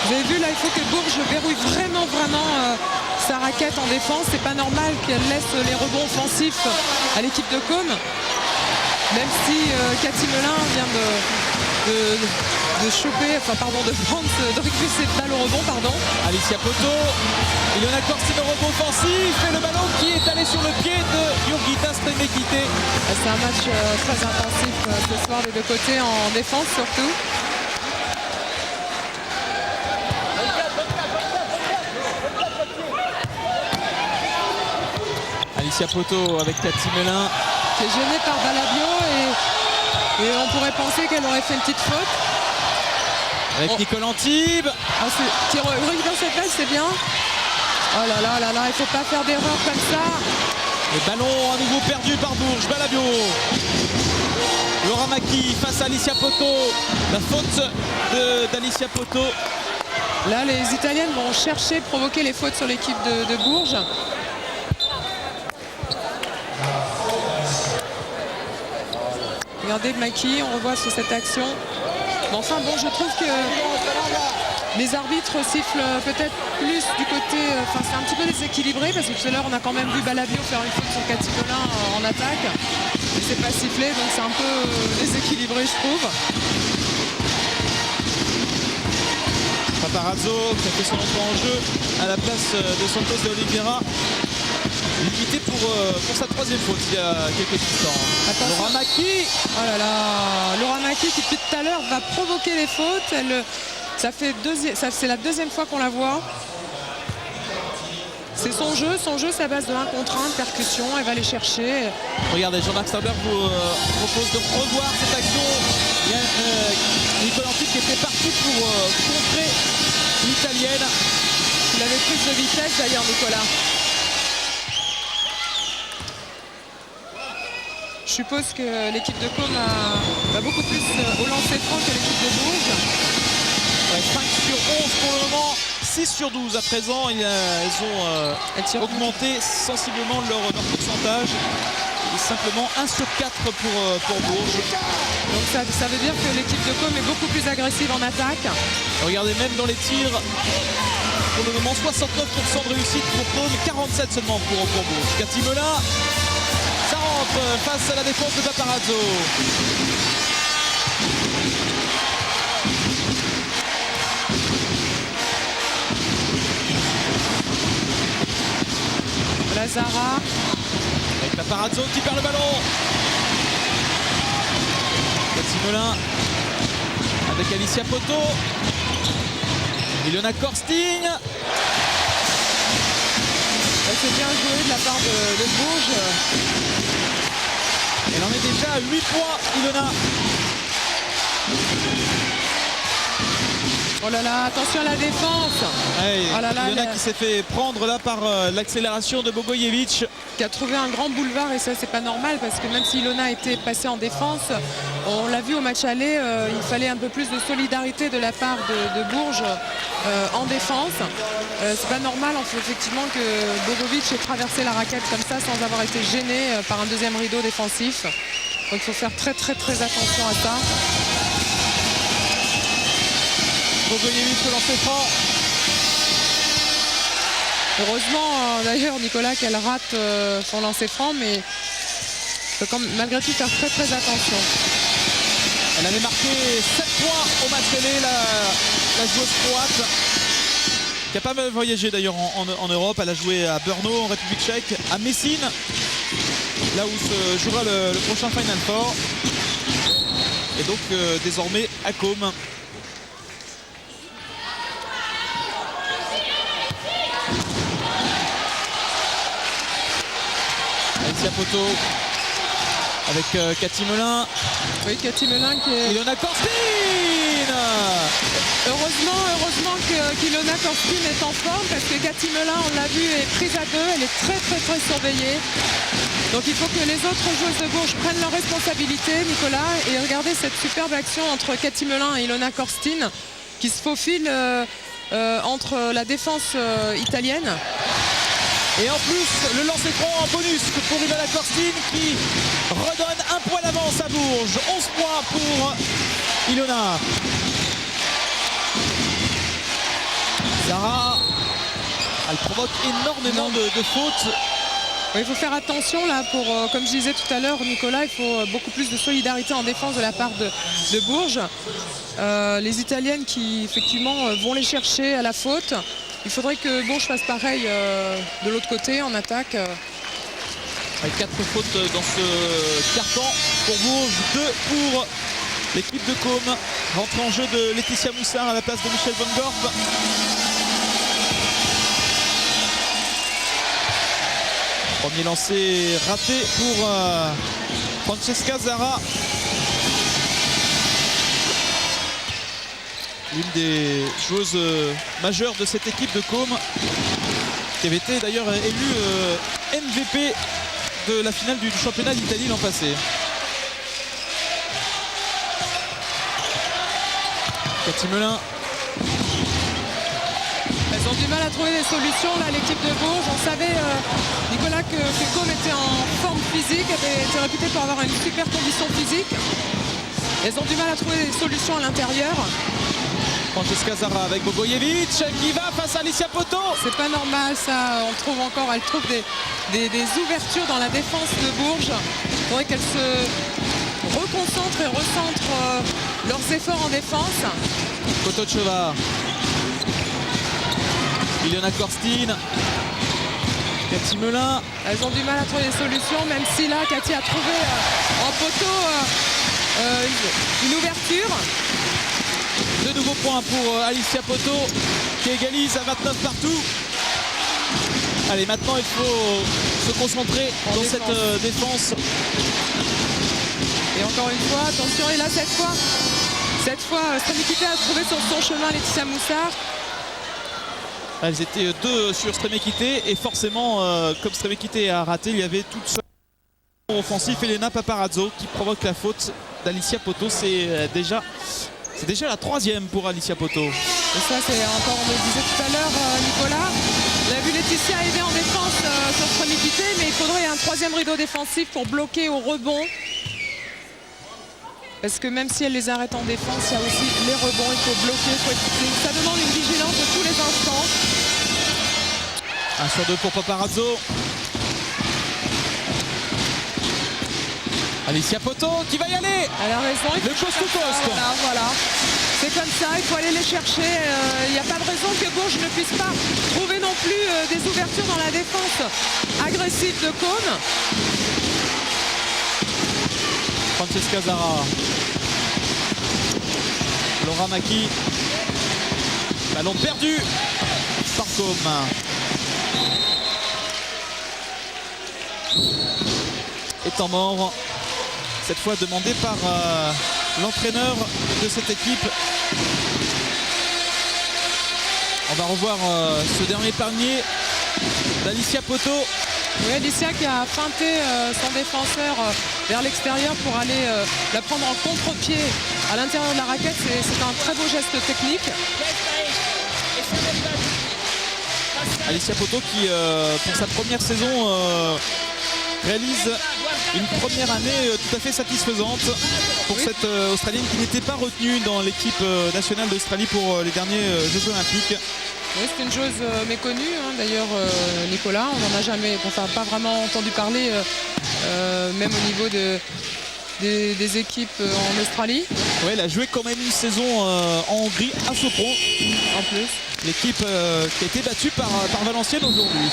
Vous avez vu là, il faut que Bourges verrouille vraiment sa raquette en défense. C'est pas normal qu'elle laisse les rebonds offensifs à l'équipe de Côme, même si Cathy Melin vient de choper, de récupérer cette balle au rebond, Alicia Poto, il y en a Corsine au rebond offensif et le ballon qui est allé sur le pied de Jurgita Stremekité. C'est un match très intensif ce soir des deux côtés, en défense surtout. Alicia Poto avec Cathy Melin. Qui est gênée par Balabio et on pourrait penser qu'elle aurait fait une petite faute. Avec Nicole Antibes. Qui récupère cette balle, c'est bien. Oh là là là là, il ne faut pas faire d'erreur comme ça. Le ballon à nouveau perdu par Bourges. Balabio. Laura Maki face à Alicia Poto. La faute d'Alicia Poto. Là, les Italiennes vont chercher de provoquer les fautes sur l'équipe de Bourges. Regardez Maki, on revoit sur cette action. Mais enfin bon, je trouve que les arbitres sifflent peut-être plus du côté... c'est un petit peu déséquilibré, parce que tout à l'heure on a quand même vu Balabio faire une faute sur Cathy Melin en attaque. Et c'est pas sifflé, donc c'est un peu déséquilibré, je trouve. Paparazzo qui a fait son entrée en jeu à la place de Santos de Oliveira. Limité pour sa 3e faute il y a quelques instants. Laura Maki. Oh là là, Laura Maki qui depuis tout à l'heure va provoquer les fautes. C'est la 2e fois qu'on la voit. C'est son jeu, c'est à base de 1 contre 1, de percussion, elle va les chercher. Regardez, Jean-Marc Stauber vous propose de revoir cette action Il y a Nicolas Antique qui était parti pour contrer l'Italienne. Il avait plus de vitesse d'ailleurs, Nicolas. Je suppose que l'équipe de Côme va beaucoup plus au lancer franc que l'équipe de Bourges. Ouais, 5 sur 11 pour le moment, 6 sur 12 à présent. Elles ont augmenté sensiblement leur pourcentage. Et simplement 1 sur 4 pour Bourges. Donc ça veut dire que l'équipe de Côme est beaucoup plus agressive en attaque. Regardez, même dans les tirs, pour le moment 69% de réussite pour Côme, 47 seulement pour Bourges. Cathy Melin, ça rentre face à la défense de Paparazzo. Lazara. Avec Paparazzo qui perd le ballon. Cathy Melin avec Alicia Poto. Ilona Korsting. C'est bien joué de la part de Bourges. Elle en est déjà à 8 points, Ilona. Oh là là, attention à la défense. Ouais, oh là là, Ilona qui s'est fait prendre là par l'accélération de Bogojevic. Qui a trouvé un grand boulevard, et ça c'est pas normal parce que même si Ilona était passée en défense, on l'a vu au match aller, il fallait un peu plus de solidarité de la part de Bourges en défense. C'est pas normal effectivement que Bogovic ait traversé la raquette comme ça sans avoir été gêné par un deuxième rideau défensif. Donc il faut faire très attention à ça. Bogojevic au lancer franc. Heureusement d'ailleurs Nicolas qu'elle rate son lancer franc, mais il faut quand même, malgré tout faire très attention. Elle avait marqué 7 points au match aller, la joueuse croate, qui n'a pas mal voyagé d'ailleurs en Europe. Elle a joué à Brno en République tchèque, à Messine, là où se jouera le prochain Final Four. Et donc désormais à Côme. Alicia Poto avec Cathy Melin. Oui, Cathy Melin qui est... Ilona Korsting. Heureusement qu'Ilona Korsting est en forme, parce que Cathy Melin, on l'a vu, est prise à deux. Elle est très surveillée. Donc il faut que les autres joueuses de Bourges prennent leurs responsabilités, Nicolas. Et regardez cette superbe action entre Cathy Melin et Ilona Korsting qui se faufile entre la défense italienne. Et en plus, le lancer franc en bonus pour Ilona Korsting qui redonne un point d'avance à Bourges. 11 points pour Ilona. Zara, elle provoque énormément de fautes. Oui, il faut faire attention là comme je disais tout à l'heure, Nicolas, il faut beaucoup plus de solidarité en défense de la part de Bourges. Les Italiennes qui effectivement vont les chercher à la faute. Il faudrait que Bourges fasse pareil de l'autre côté en attaque. Avec 4 fautes dans ce carton pour Bourges, 2 pour l'équipe de Côme. Rentre en jeu de Laetitia Moussard à la place de Michel Von Gorp. Premier lancé raté pour Francesca Zara. L'une des joueuses majeures de cette équipe de Côme, qui avait été d'ailleurs élue MVP de la finale du championnat d'Italie l'an passé. Cathy Melin. Elles ont du mal à trouver des solutions là, l'équipe de Bourges. On savait, Nicolas, que Côme était en forme physique, avait été réputé pour avoir une super condition physique. Elles ont du mal à trouver des solutions à l'intérieur. Francesca Zara avec Bogojevic qui va face à Alicia Poto. C'est pas normal ça, elle trouve des ouvertures dans la défense de Bourges. Il faudrait qu'elles se reconcentrent et recentrent leurs efforts en défense. Kotocheva. Ilona Korsting. Cathy Melin. Elles ont du mal à trouver des solutions, même si là Cathy a trouvé en poteau une ouverture. De nouveaux points pour Alicia Poto qui égalise à 29 partout. Allez, maintenant il faut se concentrer dans cette défense. Et encore une fois, attention, et là cette fois, Stremekité a trouvé sur son chemin Laetitia Moussard. Elles étaient deux sur Stremekité et forcément, comme Stremekité a raté, il y avait toute seule offensif Elena Paparazzo qui provoque la faute d'Alicia Poto. C'est déjà la troisième pour Alicia Poto. Et ça, c'est encore, on le disait tout à l'heure, Nicolas. On a vu Laetitia aider en défense sur Stremekité, mais il faudrait un troisième rideau défensif pour bloquer au rebond. Parce que même si elle les arrête en défense, il y a aussi les rebonds, il faut bloquer, ça demande une vigilance de tous les instants. 1 sur 2 pour Paparazzo. Alicia Poto qui va y aller. Elle a raison. Le coast to coast. Voilà. C'est comme ça, il faut aller les chercher. Il n'y a pas de raison que Bourges ne puisse pas trouver non plus des ouvertures dans la défense agressive de Côme. Francesca Zara. Laura Maki. Ballon perdu par Côme. Et temps mort. Cette fois demandé par l'entraîneur de cette équipe. On va revoir ce dernier panier d'Alicia Poto. Oui, Alicia qui a feinté son défenseur vers l'extérieur pour aller la prendre en contre-pied à l'intérieur de la raquette. C'est un très beau geste technique. Alicia Poto qui, pour sa première saison, réalise une première année tout à fait satisfaisante pour cette Australienne qui n'était pas retenue dans l'équipe nationale d'Australie pour les derniers Jeux Olympiques. Oui, c'est une chose méconnue, hein. D'ailleurs, Nicolas, on n'en a jamais, pas vraiment entendu parler, même au niveau des équipes en Australie. Oui, elle a joué quand même une saison en Hongrie à Sopron. En plus. L'équipe qui a été battue par Valenciennes aujourd'hui.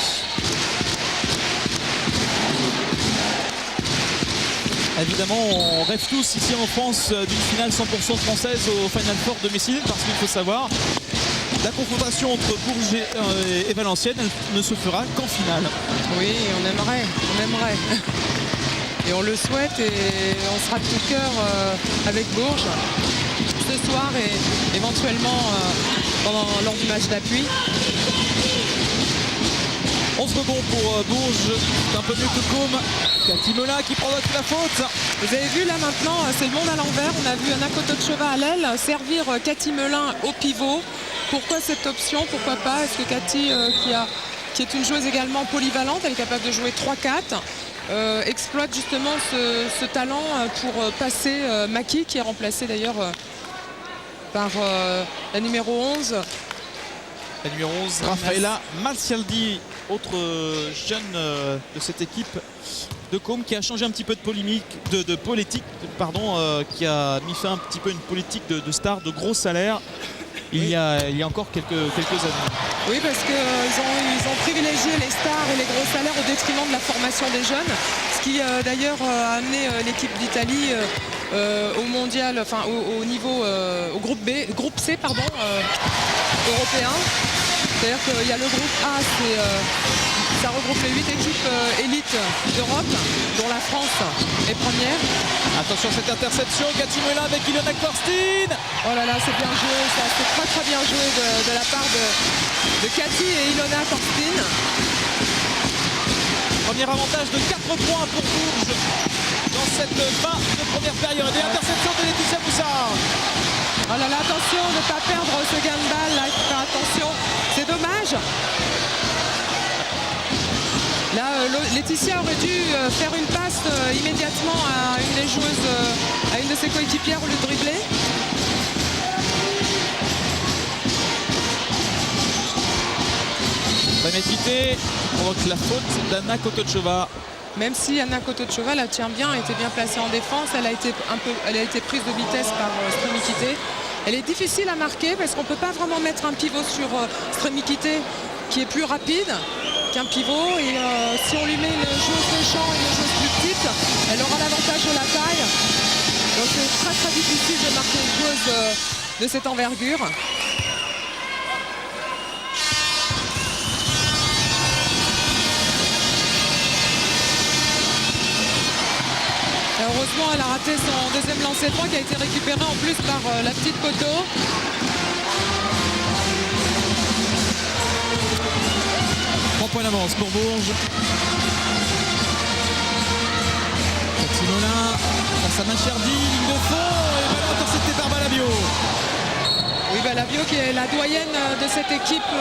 Évidemment, on rêve tous ici en France d'une finale 100% française au Final Four de Messine, parce qu'il faut savoir, la confrontation entre Bourges et Valenciennes elle ne se fera qu'en finale. Oui, on aimerait. Et on le souhaite et on sera de tout cœur avec Bourges ce soir et éventuellement lors du match d'appui. 11 rebonds pour Bourges, c'est un peu mieux que Côme. Cathy Melin qui provoque la faute. Vous avez vu là maintenant, c'est le monde à l'envers. On a vu Anna Kototchova à l'aile servir Cathy Melin au pivot. Pourquoi cette option? Pourquoi pas? Est-ce que Cathy, qui est une joueuse également polyvalente, elle est capable de jouer 3-4, exploite justement ce talent pour passer Maki, qui est remplacée d'ailleurs par la numéro 11. La numéro 11, Rafaela Marcialdi, autre jeune de cette équipe de Côme qui a changé un petit peu de politique, qui a mis fin un petit peu à une politique de star, de gros salaires il y a encore quelques années. Oui, parce qu'ils ont privilégié les stars et les gros salaires au détriment de la formation des jeunes, ce qui d'ailleurs a amené l'équipe d'Italie au mondial, enfin au niveau, au groupe C, européen. C'est-à-dire qu'il y a le groupe A, ça regroupe les 8 équipes élites d'Europe, dont la France est première. Attention à cette interception, Cathy Melin avec Ilona Korstin. Oh là là, c'est bien joué, ça, c'est très bien joué de la part de Cathy et Ilona Korstin. Premier avantage de 4 points pour Bourges dans cette fin de première période. Et interception de Laetitia Moussard. Oh là là, attention de ne pas perdre ce gain de balle, là, il faut faire attention, c'est dommage. Là, Laetitia aurait dû faire une passe immédiatement à une des joueuses, à une de ses coéquipières au lieu de dribbler. Stremekité provoque la faute d'Anna Kototchova. Même si Anna Kototchova la tient bien, était bien placée en défense, elle a été prise de vitesse par Stremekité. Elle est difficile à marquer parce qu'on ne peut pas vraiment mettre un pivot sur Stremekité qui est plus rapide qu'un pivot. Et si on lui met une joueuse de champ et une joueuse plus petite, elle aura l'avantage de la taille. Donc c'est très difficile de marquer une joueuse de cette envergure. Heureusement, elle a raté son deuxième lancer franc qui a été récupéré en plus par la petite poteau. Point d'avance pour Bourges. Cathy Molin face à Machardy, ligne de fond et ballon intercepté par Balabio. Oui, Balabio qui est la doyenne de cette équipe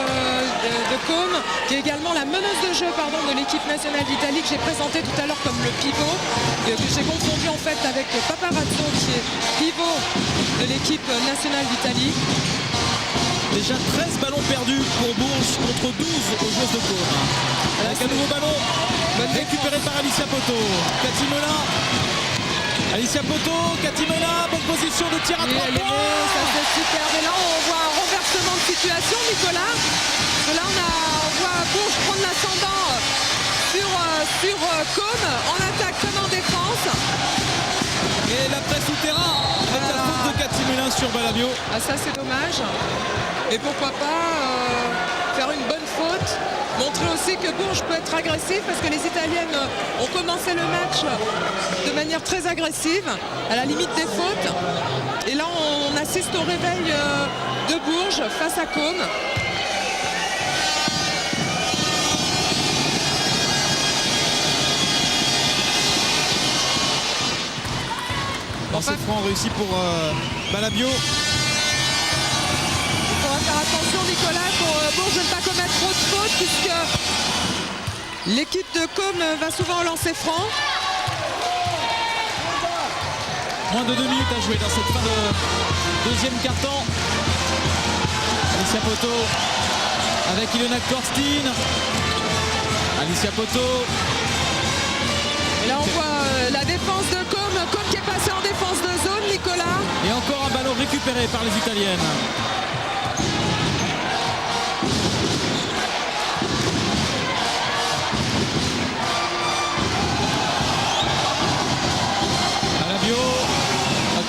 de Côme, qui est également la meneuse de jeu de l'équipe nationale d'Italie que j'ai présentée tout à l'heure comme le pivot, que j'ai confondu en fait avec Paparazzo qui est pivot de l'équipe nationale d'Italie. Déjà 13 ballons perdus pour Bourges contre 12 aux joueuses de Côme. Avec un nouveau ballon récupéré par Alicia Poto. Cathy Molin. Alicia Poto, Cathy Molin, bonne position de tir à 3 points. Ça c'est super. Et là on voit un renversement de situation, Nicolas. Là on voit Bourges prendre l'ascendant sur Côme en attaque comme en défense. Et la presse souterrain avec la faute de Cathy Molin sur Balabio. Ah, ça c'est dommage. Et pourquoi pas faire une bonne faute, montrer aussi que Bourges peut être agressif parce que les Italiennes ont commencé le match de manière très agressive, à la limite des fautes. Et là on assiste au réveil de Bourges face à Côme. Lancer franc réussi pour Balabio. Il faudra faire attention, Nicolas, pour Bourges de ne pas commettre trop de fautes puisque l'équipe de Côme va souvent au lancer franc. Moins de 2 minutes à jouer dans cette fin de deuxième quart-temps. Alicia Poto avec Ilona Korstin. Alicia Poto. Et là on voit la défense de Côme qui est passé en défense de zone, Nicolas. Et encore un ballon récupéré par les Italiennes. Balabio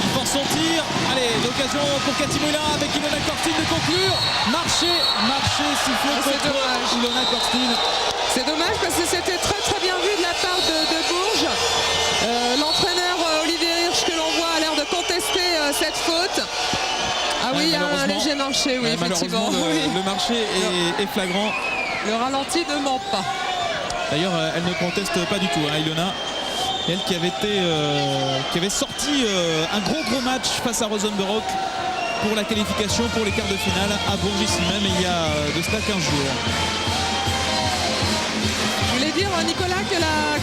qui force son tir. Allez, l'occasion pour Cathy Molin avec Ilona Korstin de conclure. Marché, sifflé contre Ilona Korstin. C'est dommage parce que c'était très bien vu de la part de Bourges. L'entraîneur Olivier Hirsch que l'on voit a l'air de contester cette faute. Ah oui, il y a un léger marché, oui, effectivement. Le marché est flagrant. Le ralenti ne ment pas. D'ailleurs, elle ne conteste pas du tout, Ilona. Elle qui avait sorti un gros match face à Rosenborough pour la qualification pour les quarts de finale à Bourges ici même il y a de cela 15 jours. Je voulais dire, Nicolas,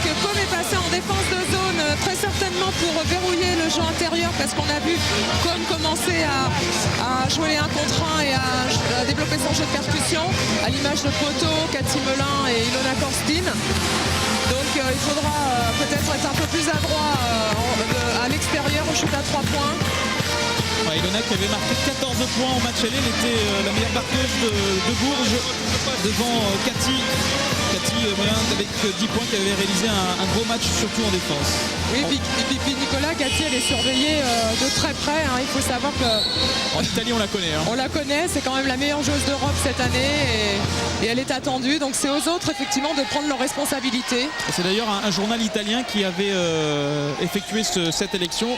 que Côme est passé en défense de zone très certainement pour verrouiller le jeu intérieur parce qu'on a vu Côme commencer à jouer les 1 contre 1 et à développer son jeu de percussion à l'image de Poto, Cathy Molin et Ilona Korstin. Donc il faudra peut-être être un peu plus adroit à l'extérieur au shoot à 3 points. Ilona qui avait marqué 14 points au match aller, elle était la meilleure marqueuse de Bourges devant Cathy Molin avec 10 points, qui avait réalisé un gros match surtout en défense. Oui, et puis Nicolas, Cathy elle est surveillée de très près, il faut savoir que en Italie on la connaît. On la connaît, c'est quand même la meilleure joueuse d'Europe cette année et elle est attendue, donc c'est aux autres effectivement de prendre leurs responsabilités. C'est d'ailleurs un journal italien qui avait effectué cette élection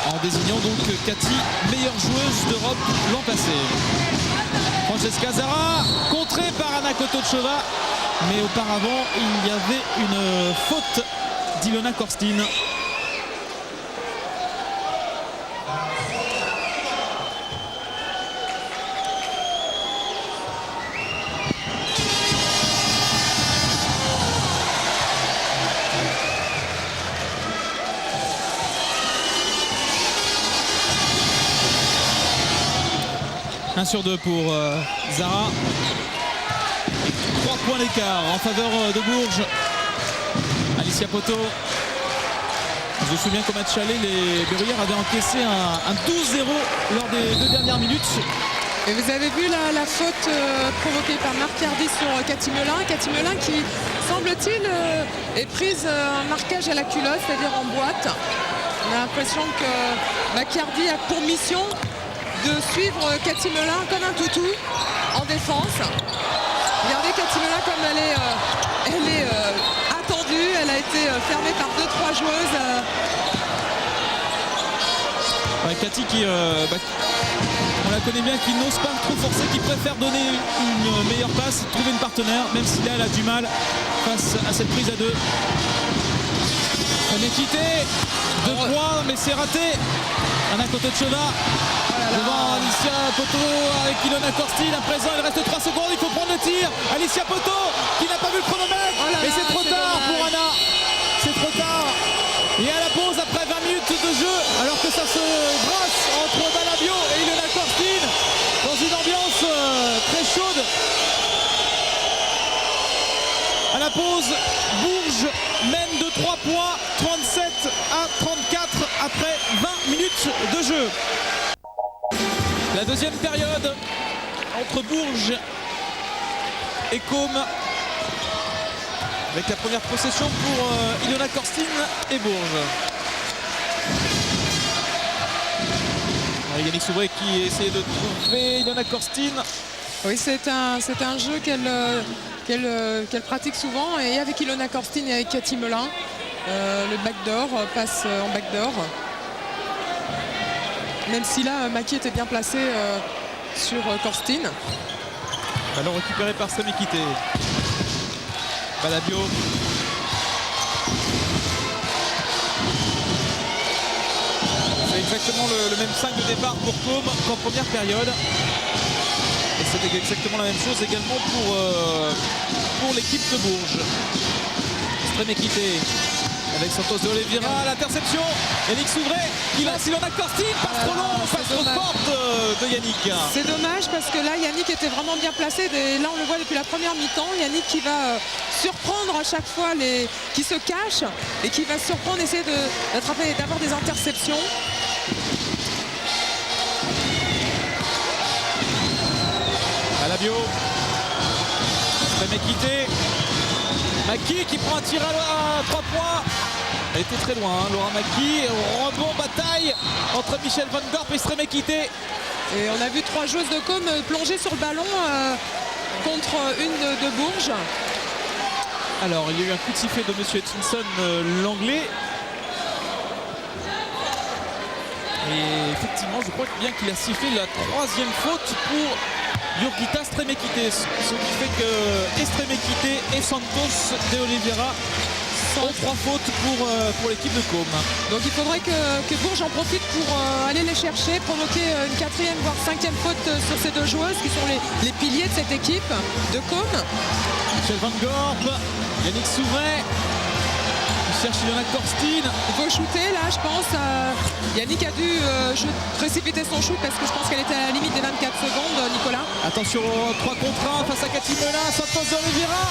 en désignant donc Cathy meilleure joueuse d'Europe l'an passé. Francesca Zara, contrée par Anna Kototchova, mais auparavant il y avait une faute d'Ilona Korstin. Un sur 2 pour Zara. 3 points d'écart en faveur de Bourges. Alicia Poto. Je me souviens qu'au match aller, les Berruyères avaient encaissé un 12-0 lors des 2 dernières minutes. Et vous avez vu la faute provoquée par Marcardi sur Cathy Molin. Cathy Molin qui, semble-t-il, est prise un marquage à la culotte, c'est-à-dire en boîte. On a l'impression que Marcardi a pour mission de suivre Cathy Molin comme un toutou en défense. Regardez Cathy Molin comme elle est attendue, elle a été fermée par 2-3 joueuses. Ouais, Cathy qui, on la connaît bien, qui n'ose pas trop forcer, qui préfère donner une meilleure passe, trouver une partenaire, même si là elle a du mal face à cette prise à deux. On est quitté, 2 points, mais c'est raté. Anna Kotochova devant Alicia Poto avec Ilona Korstin. À présent, il reste 3 secondes, il faut prendre le tir. Alicia Poto qui n'a pas vu le chronomètre. Et c'est trop tard pour Anna. C'est trop tard. Et à la pause, après 20 minutes de jeu, alors que ça se brasse entre Balabio et Ilona Korstin dans une ambiance très chaude. À la pause, Bourges mène de 3 points, 37 à 34 après 20 minutes de jeu. La deuxième période entre Bourges et Côme, avec la première possession pour Ilona Korstin et Bourges. Yannick Souvray qui essaie de trouver Ilona Korstin. Oui, c'est un jeu qu'elle pratique souvent, et avec Ilona Korstin et avec Cathy Melin. Le backdoor passe en backdoor. Même si là, Maki était bien placé sur Korstin. Ballon récupéré par Sremekite. Balabio. C'est exactement le même 5 de départ pour Côme qu'en première période. Et c'était exactement la même chose également pour l'équipe de Bourges. Sremekite avec Santos de Oliveira, l'interception. Yannick Souvray qui lance Ilona Korstin, passe trop long, passe trop forte de Yannick. C'est dommage parce que là, Yannick était vraiment bien placé. Et là, on le voit depuis la première mi-temps. Yannick qui va surprendre à chaque fois qui se cache et qui va surprendre, essayer d'attraper, d'avoir des interceptions. Balabio. Sremekite. Maki qui prend un tir à 3 points. Elle était très loin, Laura Maki. Rebond, bataille entre Michel Van Gorp et Sremekite. Et on a vu 3 joueuses de Côme plonger sur le ballon contre une de Bourges. Alors, il y a eu un coup de sifflet de Monsieur Hutchinson, l'anglais. Et effectivement, je crois bien qu'il a sifflé la 3e faute pour Jurgita Sremekite, ce qui fait que Sremekite et Santos de Oliveira ont 3 fautes pour l'équipe de Côme. Donc il faudrait que Bourges en profite pour aller les chercher, provoquer une 4e voire 5e faute sur ces 2 joueuses qui sont les piliers de cette équipe de Côme. Michel Van Gorp, Yannick Souvray. Il cherche Ilona Korstin. Il faut shooter là, je pense. Yannick a dû précipiter son shoot parce que je pense qu'elle était à la limite des 24 secondes, Nicolas. Attention, 3 contre 1 face à Cathy Melin, Santos de Oliveira.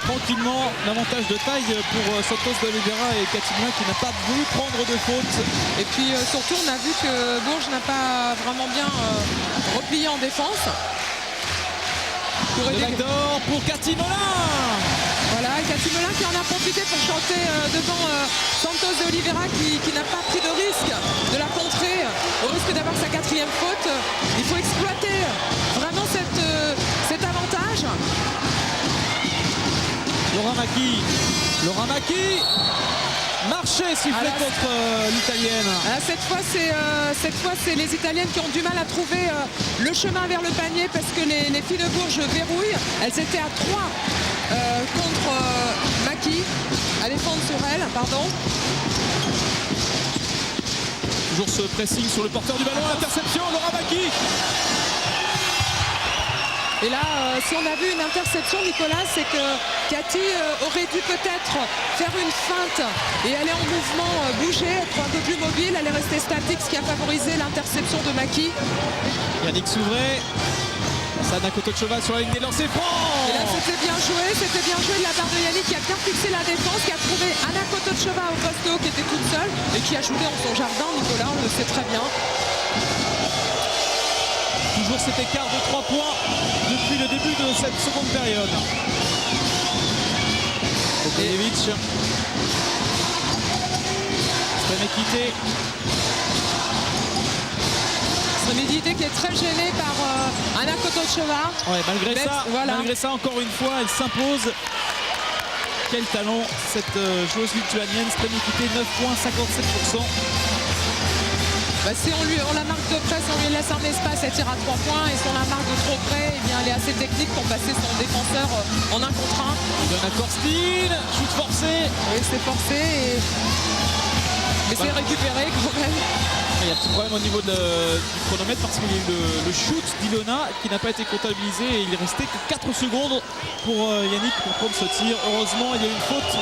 Tranquillement, l'avantage de taille pour Santos de Oliveira et Cathy Melin qui n'a pas voulu prendre de faute. Et puis surtout, on a vu que Bourges n'a pas vraiment bien replié en défense. Le backdoor pour Cathy Melin. Voilà, Cathy Melin qui en a profité pour chanter devant Santos de Oliveira qui n'a pas pris de risque de la contrer au risque d'avoir sa 4e faute. Il faut exploiter vraiment cet avantage. Laura Maki. Marché sifflé contre l'Italienne. Cette fois, c'est les Italiennes qui ont du mal à trouver le chemin vers le panier parce que les filles de Bourges verrouillent. Elles étaient à 3 contre Maki, à défendre sur elle, pardon. Toujours ce pressing sur le porteur du ballon, l'interception, Laura Maki. Et là, si on a vu une interception, Nicolas, c'est que Cathy aurait dû peut-être faire une feinte et aller en mouvement, bouger, être un peu plus mobile. Elle est restée statique, ce qui a favorisé l'interception de Maki. Yannick Souvray. Anna Kotochova sur la ligne des lancers francs. Et là, c'était bien joué de la part de Yannick qui a bien fixé la défense, qui a trouvé Anna Kotochova au poste haut qui était toute seule et qui a joué dans son jardin, Nicolas, on le sait très bien. Toujours cet écart de 3 points depuis le début de cette seconde période. Okojevic. Sremekite. Sremekite qui est très gênée par Anna Kotochova. Ouais, malgré ça, encore une fois, elle s'impose. Quel talent cette joueuse lituanienne. Stremikite, 9 points, 57%. Si on la marque de près, si on lui laisse un espace, elle tire à 3 points. Et si on la marque de trop près, eh bien, elle est assez technique pour passer son défenseur en 1 contre 1. Il donne à Korstine, shoot forcé. Oui, c'est forcé. Mais c'est récupéré quand même. Il y a un petit problème au niveau du chronomètre parce qu'il y a eu le shoot d'Ilona qui n'a pas été comptabilisé et il est resté que 4 secondes pour Yannick pour prendre ce tir. Heureusement, il y a eu une faute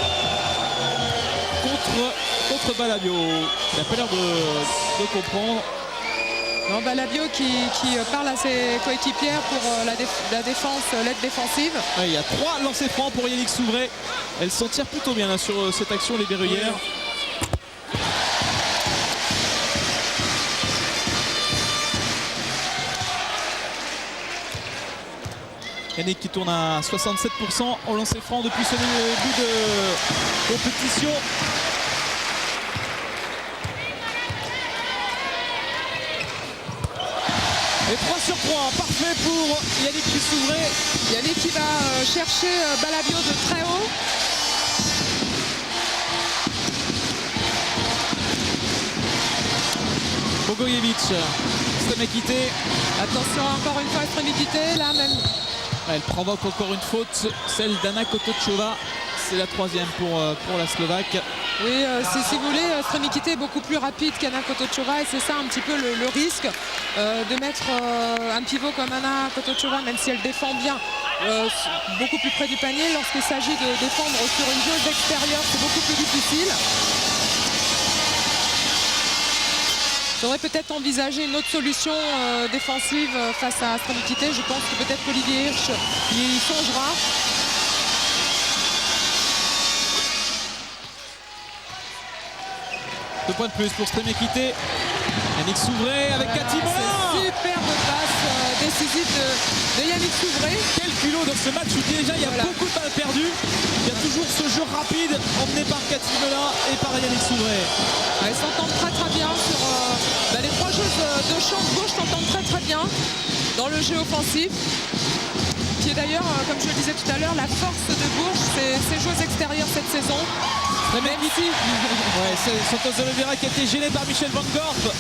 contre Balabio. Il n'a pas l'air de comprendre. Non, Balabio qui parle à ses coéquipières pour la défense, l'aide défensive. Ouais, il y a 3 lancers francs pour Yannick Souvray. Elle s'en tire plutôt bien là, sur cette action, les Berruyères. Oui. Yannick qui tourne à 67% au lancer franc depuis ce début de compétition. Et 3 sur 3, parfait pour Yannick Souvray. Yannick qui va chercher Balabio de très haut. Bogojevic, Stremikite. Attention encore une fois, Stremikite, là même. Elle provoque encore une faute, celle d'Anna Kotochova. C'est la 3e pour la Slovaque. Oui, si vous voulez, Stremikite est beaucoup plus rapide qu'Anna Kotochova et c'est ça un petit peu le risque de mettre un pivot comme Anna Kotochova, même si elle défend bien, beaucoup plus près du panier. Lorsqu'il s'agit de défendre sur une joueuse extérieure, c'est beaucoup plus difficile. Il faudrait peut-être envisager une autre solution défensive face à Stremikite. Je pense que peut-être qu'Olivier Hirsch y songera. Deux points de plus pour Stremikite. Yannick Souvray avec Cathy Molin. Superbe passe décisive de Yannick Souvray. Quel culot dans ce match où déjà il y a beaucoup de balles perdues. Il y a toujours ce jeu rapide emmené par Cathy Molin et par Yannick Souvray. Ils s'entendent très bien sur les 3 joueuses de champ de gauche s'entendent très bien dans le jeu offensif. Qui est d'ailleurs, comme je le disais tout à l'heure, la force de Bourges, c'est ses joueuses extérieures cette saison. Même ici, ouais, c'est Santos Oliveira qui a été gêné par Michel Van Gorp.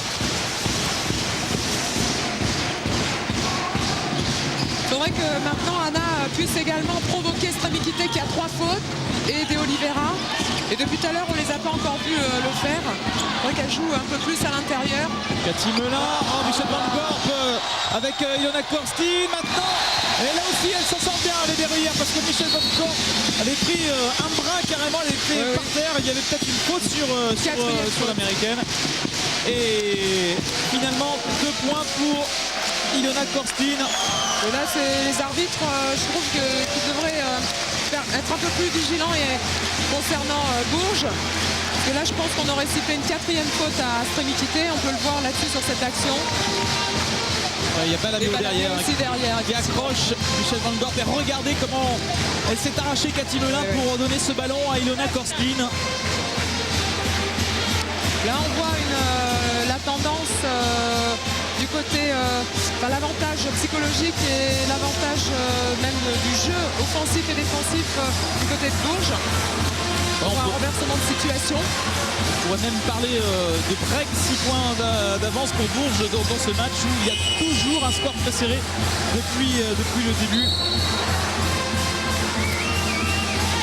Il faudrait que maintenant Anna puisse également provoquer Stremikite qui a 3 fautes et De Oliveira. Et depuis tout à l'heure, on les a pas encore vus le faire. Il faudrait qu'elle joue un peu plus à l'intérieur. Cathy Molin, Michel Van Gorp avec Ilona Korstine maintenant. Et là aussi, elle s'en sort bien, les Berruyères, parce que Michel Van Gorp avait pris un bras carrément, elle était par terre. Il y avait peut-être une faute sur l'américaine. Et finalement, 2 points pour Ilona Korstine. Et là, les arbitres, je trouve qu'ils devraient être un peu plus vigilants concernant Bourges. Parce que là, je pense qu'on aurait sifflé une 4e faute à Stremikite. On peut le voir là-dessus sur cette action. Il y a Balabio derrière qui accroche Michel Van Gorp. Et regardez comment elle s'est arrachée Cathy Molin pour donner ce ballon à Ilona Korstine. Là, on voit la tendance du côté, l'avantage psychologique et l'avantage même du jeu offensif et défensif du côté de Bourges. On voit un renversement de situation. On pourrait même parler de break, 6 points d'avance pour Bourges dans ce match où il y a toujours un score très serré depuis le début.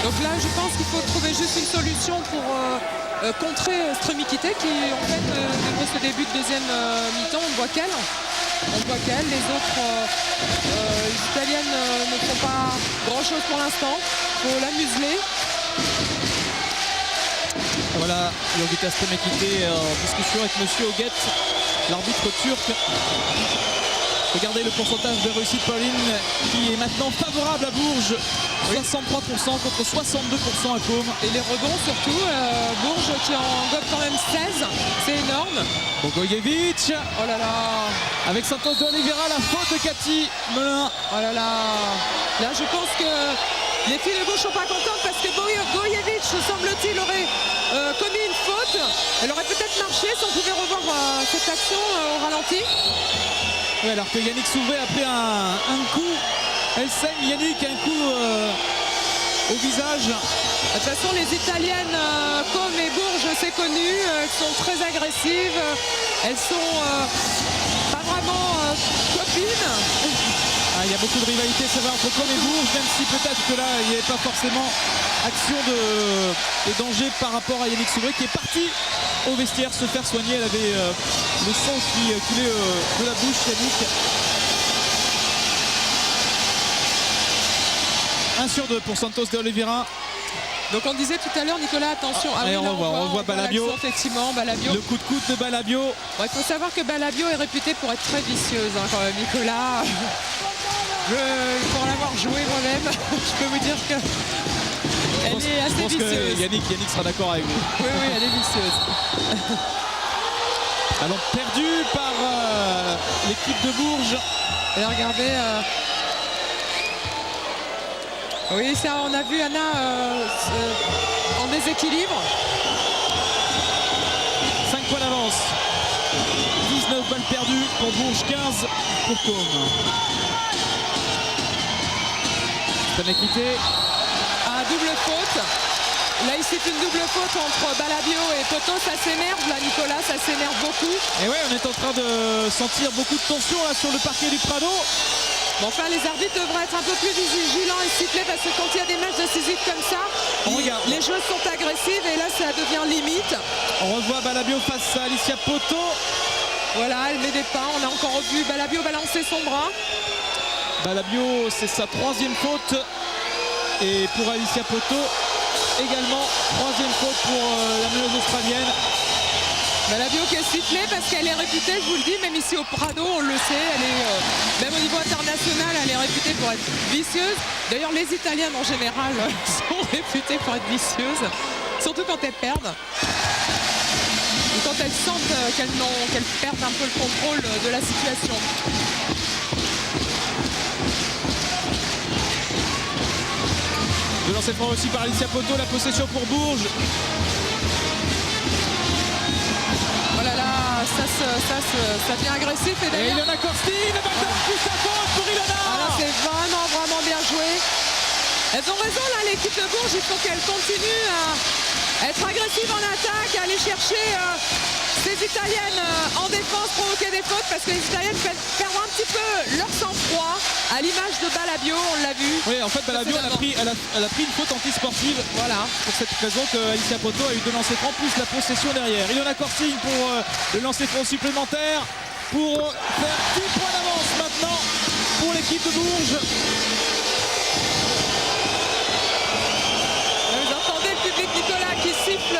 Donc là, je pense qu'il faut trouver juste une solution pour contrer Stremikite qui, en fait, depuis ce début de deuxième mi-temps, on voit qu'elle. Les autres italiennes ne font pas grand-chose pour l'instant. Il faut la museler. Voilà, Yurgita Stremikite en discussion avec Monsieur Oguet, l'arbitre turc. Regardez le pourcentage de réussite Pauline qui est maintenant favorable à Bourges. 63% contre 62% à Côme. Et les rebonds surtout, Bourges qui en gobe quand même 16, c'est énorme. Bogojevic. Oh là là. Avec Santos de Oliveira, la faute de Cathy Molin. Oh là là. Là je pense que les filles de gauche sont pas contentes parce que Bogojevic, semble-t-il, aurait commis une faute. Elle aurait peut-être marché si on pouvait revoir cette action au ralenti. Oui, alors que Yannick Souvray a pris un coup. Elle saigne, Yannick, un coup au visage. De toute façon, les Italiennes, comme et Bourges, c'est connu, elles sont très agressives, elles sont pas vraiment copines. Il y a beaucoup de rivalité, c'est vrai, entre Com et Bourges, même si peut-être que là, il n'y avait pas forcément action de danger par rapport à Yannick Souvré qui est parti au vestiaire se faire soigner. Elle avait le sang qui coulait de la bouche, Yannick. 1 sur 2 pour Santos de Oliveira. Donc on disait tout à l'heure, Nicolas, attention. On revoit Balabio. Effectivement, Balabio. Le coup de coude de Balabio. Bon, il faut savoir que Balabio est réputée pour être très vicieuse, hein, quand même, Nicolas. Pour l'avoir joué moi-même, je peux vous dire que elle est assez vicieuse. Que Yannick sera d'accord avec vous. Oui, elle est vicieuse. Ballon perdu par l'équipe de Bourges. Et regardez. Oui, ça, on a vu Anna en déséquilibre. 5 points d'avance. 19 balles perdues pour Bourges, 15 pour Com. Équité. Double faute. Là, ici, c'est une double faute entre Balabio et Poto. Ça s'énerve, là, Nicolas, ça s'énerve beaucoup. Et ouais, on est en train de sentir beaucoup de tension là sur le parquet du Prado. Bon, enfin, les arbitres devraient être un peu plus vigilants et siffler parce que quand il y a des matchs décisifs comme ça, les joueuses sont agressives et là, ça devient limite. On revoit Balabio face à Alicia Poto. Voilà, elle met des pains. On a encore vu Balabio balancer son bras. Balabio, c'est sa 3e faute. Et pour Alicia Poto, également 3e faute pour la meneuse australienne. Balabio qui est sifflée parce qu'elle est réputée, je vous le dis, même ici au Prado, on le sait, elle est, même au niveau international, elle est réputée pour être vicieuse. D'ailleurs, les Italiennes en général sont réputées pour être vicieuses, surtout quand elles perdent. Ou quand elles sentent qu'elles perdent un peu le contrôle de la situation. Le lancer franc aussi par Alicia Poto, la possession pour Bourges. Oh là là, ça devient agressif. Et Ilona Korstine, plus sa faute pour Ilona. Ah, c'est vraiment bien joué. Elles ont raison là, l'équipe de Bourges, il faut qu'elle continue à être agressive en attaque, à aller chercher ces Italiennes en défense, provoquer des fautes parce que les Italiennes perdent un petit peu leur sang-froid à l'image de Balabio, on l'a vu. Oui, en fait Balabio elle a pris une faute antisportive. Voilà. Pour cette raison que Alicia Poto a eu 2 lancers francs plus la possession derrière. Ilona Korstine pour le lancer franc supplémentaire pour faire 10 points d'avance maintenant pour l'équipe de Bourges. Vous entendez le public, Nicolas, qui siffle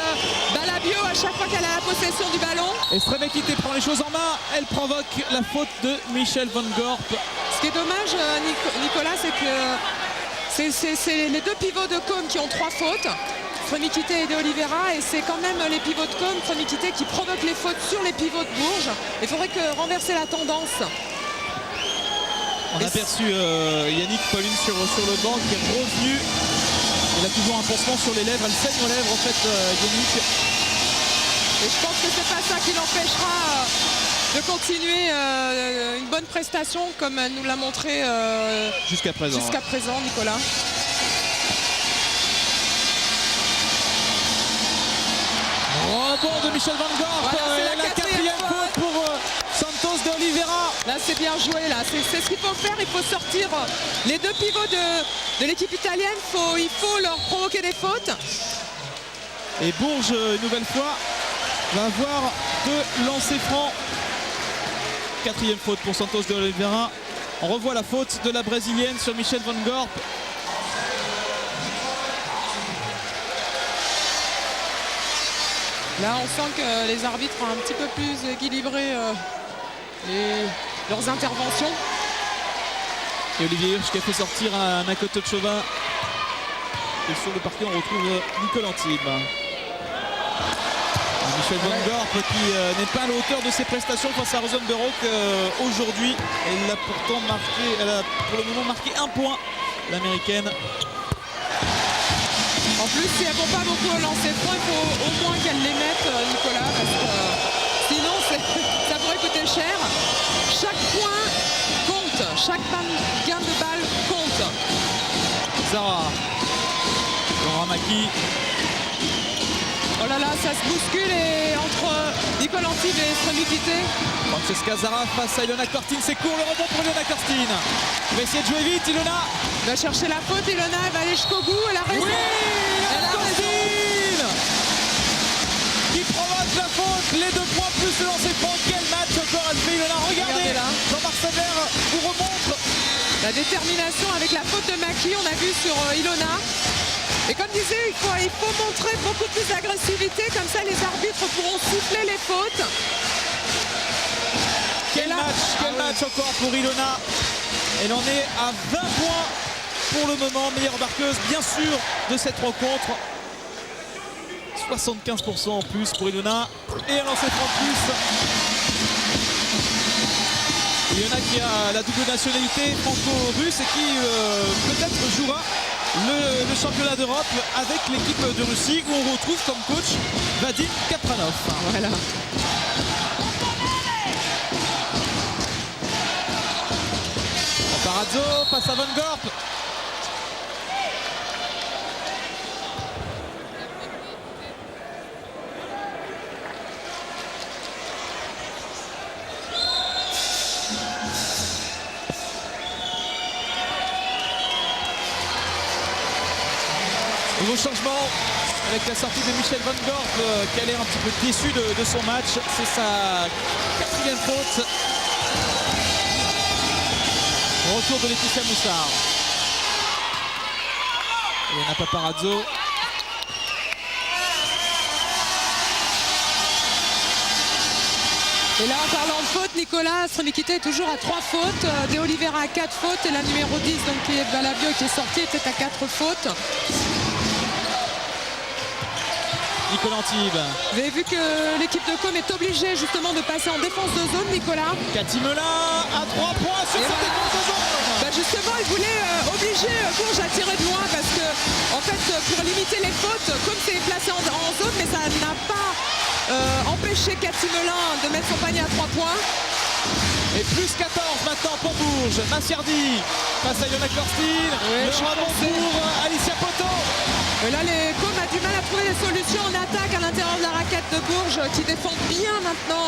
Balabio à chaque fois qu'elle a la possession du ballon. Et Stremekité prend les choses en main. Elle provoque la faute de Michel Van Gorp. Ce qui est dommage, Nicolas, c'est que c'est les 2 pivots de Com qui ont 3 fautes. Stremekité et De Oliveira, et c'est quand même les pivots de Com, Stremekité, qui provoquent les fautes sur les pivots de Bourges. Il faudrait renverser la tendance. On a aperçu Yannick Pauline sur le banc qui est revenu. Il a toujours un pansement sur les lèvres, elle saigne aux lèvres en fait, Yannick. Et je pense que c'est pas ça qui l'empêchera de continuer une bonne prestation comme elle nous l'a montré jusqu'à présent, Nicolas. Rebond de Michel Van Gorp, voilà, la 4e faute pour Santos de Oliveira. Là c'est bien joué, là c'est ce qu'il faut faire, il faut sortir les 2 pivots de l'équipe italienne, il faut leur provoquer des fautes. Et Bourges, une nouvelle fois, va avoir 2 lancers francs. 4e faute pour Santos de Oliveira. On revoit la faute de la brésilienne sur Michel Van Gorp. Là on sent que les arbitres ont un petit peu plus équilibré leurs interventions. Et Olivier Hirsch qui a fait sortir un Makoto de Chauvin. Et sur le parquet on retrouve Nicole Antibes. Michel Van Gorp qui n'est pas à la hauteur de ses prestations face à Rosenberg aujourd'hui. Elle a pourtant marqué, elle a pour le moment marqué 1 point, l'américaine. En plus, si elles ne vont pas beaucoup au lancer franc, il faut au moins qu'elles les mettent, Nicolas, parce que sinon ça pourrait coûter cher. Chaque point compte, chaque gain de balle compte. Zara Maki. Oh là là, ça se bouscule et entre Nicole Antibes et Stremikité. Francesca Zara face à Ilona Korstine, c'est court, le rebond pour Ilona Korstine. Il va essayer de jouer vite, Ilona. Elle va chercher la faute, Ilona, elle va aller jusqu'au bout, elle a raison. Oui, elle a Korstine qui provoque la faute, les 2 points plus le lancer franc. Quel match encore elle fait, Ilona. Regardez là. Jean-Marc Saber vous remontre la détermination avec la faute de Maki, on a vu sur Ilona. Et comme disait, il faut montrer beaucoup plus d'agressivité, comme ça les arbitres pourront siffler les fautes. Quel match encore pour Ilona. Elle en est à 20 points pour le moment, meilleure marqueuse bien sûr de cette rencontre. 75% en plus pour Ilona et un lancer franc de plus. Ilona qui a la double nationalité franco-russe et qui peut-être jouera le championnat d'Europe avec l'équipe de Russie où on retrouve comme coach Vadim Kapranov. Voilà. Paparazzo passe à Van Gorp. Nouveau changement avec la sortie de Michel Van Gorp qui a l'air un petit peu déçu de son match. C'est sa 4e faute. Retour de Laetitia Moussard. Elena Paparazzo. Et là, en parlant de faute, Nicolas Stremikité est toujours à 3 fautes. De Oliveira à 4 fautes et la numéro 10, donc qui est Balavio, qui est sortie, était à 4 fautes. Nicole Antibes. Vous avez vu que l'équipe de Com est obligée justement de passer en défense de zone, Nicolas. Cathy Melin à 3 points sur cette défense de zone. Bah justement, il voulait obliger Bourges à tirer de loin parce que, en fait, pour limiter les fautes, Com s'est placé en zone, mais ça n'a pas empêché Cathy Melin de mettre son panier à 3 points. Et plus 14 maintenant pour Bourges. Massiardi face à Ilona Korstine. Oui, le rebond pour Alicia Poto. Et là, les Com a du mal à trouver des solutions en attaque à l'intérieur de la raquette de Bourges qui défend bien maintenant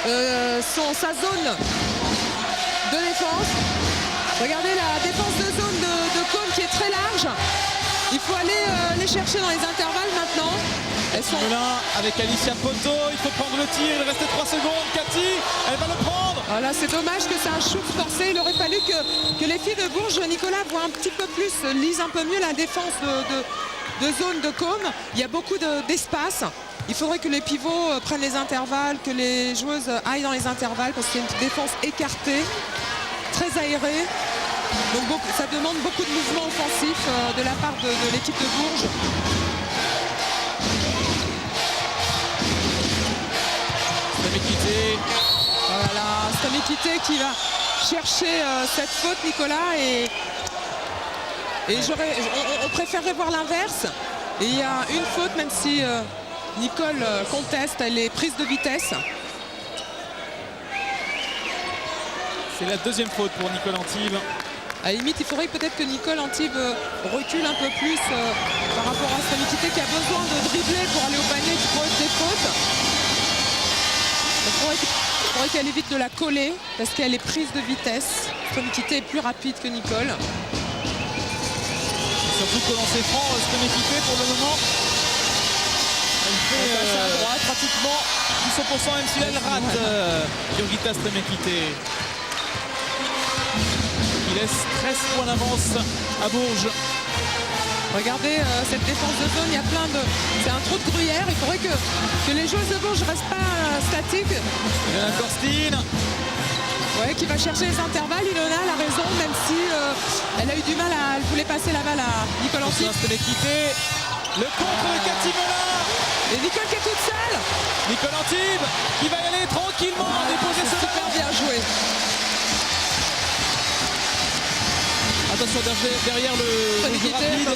sa zone de défense. Regardez la défense de zone de Com qui est très large. Il faut aller les chercher dans les intervalles maintenant. Elles sont... Melin avec Alicia Poto. Il faut prendre le tir. Il reste 3 secondes. Cathy, elle va le prendre. Voilà, c'est dommage que c'est un shoot forcé. Il aurait fallu que les filles de Bourges, Nicolas, voient un petit peu plus, lisent un peu mieux la défense de zone de Com. Il y a beaucoup d'espace. Il faudrait que les pivots prennent les intervalles, que les joueuses aillent dans les intervalles parce qu'il y a une défense écartée, très aérée. Donc ça demande beaucoup de mouvements offensifs de la part de l'équipe de Bourges. Stremikité. Voilà, Stremikité qui va chercher cette faute, Nicolas, et on préférerait voir l'inverse. Et il y a une faute, même si Nicole conteste, elle est prise de vitesse. C'est la 2e faute pour Nicole Antibes. À la limite, il faudrait peut-être que Nicole Antibes recule un peu plus par rapport à Stremikité qui a besoin de dribbler pour aller au panier, qui provoque des fautes. Il faudrait qu'elle évite de la coller parce qu'elle est prise de vitesse. Stremikité est plus rapide que Nicole. Surtout que lancer franc, Stremikité pour le moment. Elle fait à droite pratiquement du 100%, même si là elle rate Jurgita Stremikité. Il laisse 13 points d'avance à Bourges. Regardez cette défense de zone, il y a plein de... C'est un trou de gruyère, il faudrait que les joueuses de Bourges ne restent pas statiques. Ilona Korstine. Ouais, qui va chercher les intervalles. Ilona a raison, même si elle a eu du mal elle voulait passer la balle à Nicole Antibes. Stremikité. Le contre de Cathy Melin. Et Nicole qui est toute seule. Nicole Antibes qui va y aller tranquillement déposer ce super ballon. bien joué. Attention derrière le jeu rapide.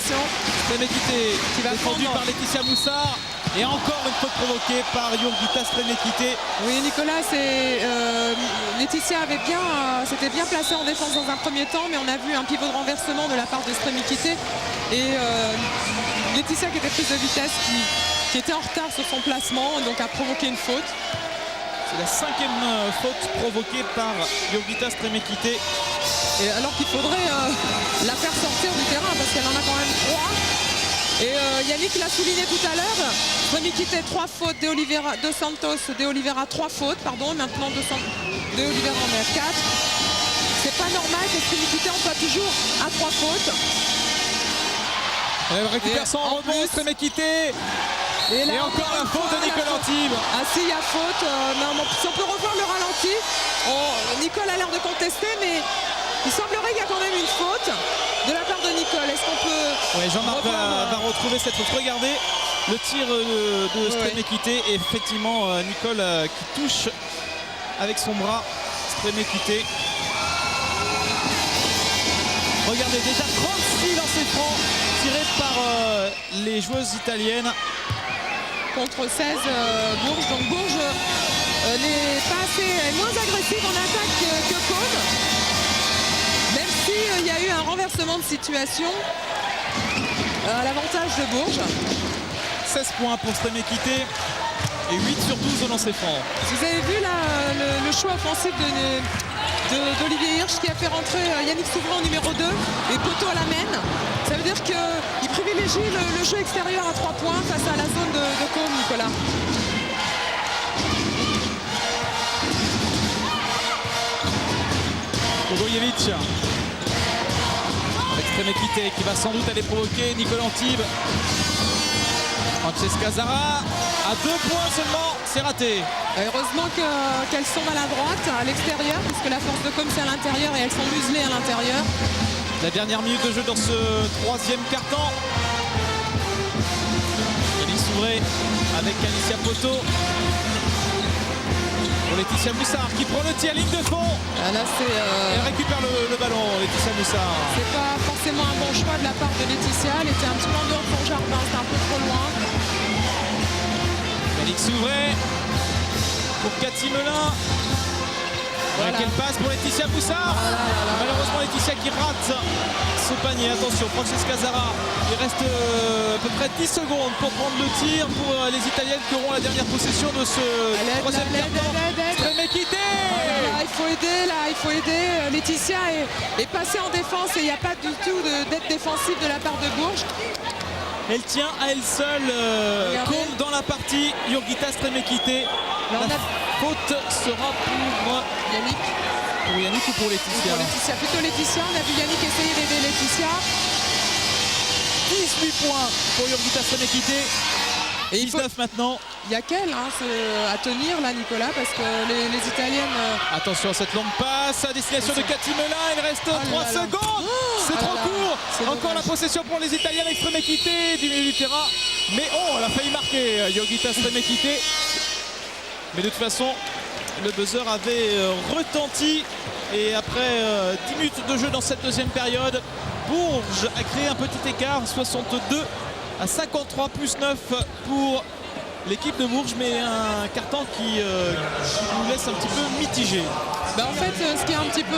Stremikité qui va défendu prendre. par Laetitia Moussard. Et encore une faute provoquée par Jurgita Stremikité. Oui, Nicolas, Laetitia s'était bien placée en défense dans un premier temps, mais on a vu un pivot de renversement de la part de Stremikité. Et Laetitia qui était prise de vitesse, qui était en retard sur son placement, donc a provoqué une faute. C'est la 5e faute provoquée par Jurgita Stremekite. Et alors qu'il faudrait la faire sortir du terrain parce qu'elle en a quand même 3. Et Yannick l'a souligné tout à l'heure. Stremekite 3 fautes, De Santos, De Oliveira 3 fautes, pardon. Maintenant De Oliveira en est à 4. C'est pas normal que Stremekite en soit toujours à 3 fautes. Elle récupère son rebond, Stremekite. Et encore la faute de Nicole Antibes. Ah si, il y a faute. Si on peut revoir le ralenti. Nicole a l'air de contester, mais il semblerait qu'il y a quand même une faute de la part de Nicole. Est-ce qu'on peut... Oui, Jean-Marc va retrouver cette faute. Regardez le tir de Stremekite. Et effectivement, Nicole qui touche avec son bras Stremekite. Regardez, déjà 36 lancers francs tirés par les joueuses italiennes. Contre 16 Bourges. Donc Bourges est moins agressive en attaque que Côme. Même s'il y a eu un renversement de situation à l'avantage de Bourges. 16 points pour Stremekite et 8 sur 12 au lancer franc. Vous avez vu là, le choix offensif d'Olivier Hirsch qui a fait rentrer Yannick Souverain en numéro 2 et Poto à la main. Ça veut dire qu'il privilégie le jeu extérieur à 3 points face à la zone de Côme, Nicolas. Bogojevic avec Stremekite qui va sans doute aller provoquer Nicole Antibes. Francesca Zara à 2 points seulement, c'est raté. Heureusement qu'elles sont maladroites à l'extérieur puisque la force de Côme c'est à l'intérieur et elles sont muselées à l'intérieur. La dernière minute de jeu dans ce 3e quart-temps. Yannick Souvray avec Alicia Poto. Pour Laetitia Moussard qui prend le tir ligne de fond. Ah, là, elle récupère le ballon, Laetitia Moussard. C'est pas forcément un bon choix de la part de Laetitia. Elle était un petit peu en dehors de son jardin, c'était un peu trop loin. Yannick Souvray pour Cathy Melin. Voilà. Quelle passe pour Laetitia Moussard. Malheureusement Laetitia qui rate ce panier. Attention, Francesca Zara. Il reste à peu près 10 secondes pour prendre le tir pour les Italiennes qui auront la dernière possession de ce 3e quart-temps. Stremekite. Il faut aider. Laetitia est passée en défense et il n'y a pas du tout d'aide défensive de la part de Bourges. Elle tient à elle seule Côme dans la partie. Jurgita Stremekite. La faute sera pour Yannick. Pour Yannick ou pour Laetitia? Pour Laetitia, plutôt Laetitia. On a vu Yannick essayer d'aider Laetitia. 18 points pour Jurgita Stremekite. Et 19 maintenant. Il y a qu'elle à tenir là, Nicolas, parce que les Italiennes... Attention à cette longue passe à destination de Cathy Melin. Il reste 3 secondes. C'est trop court. Encore la possession pour les Italiens avec Stremekite du milieu du terrain. Mais elle a failli marquer Jurgita Stremekite. Mais de toute façon, le buzzer avait retenti. Et après 10 minutes de jeu dans cette 2e période, Bourges a créé un petit écart, 62 à 53 plus 9 pour l'équipe de Bourges, mais un carton qui nous laisse un petit peu mitigé. En fait, ce qui est un petit peu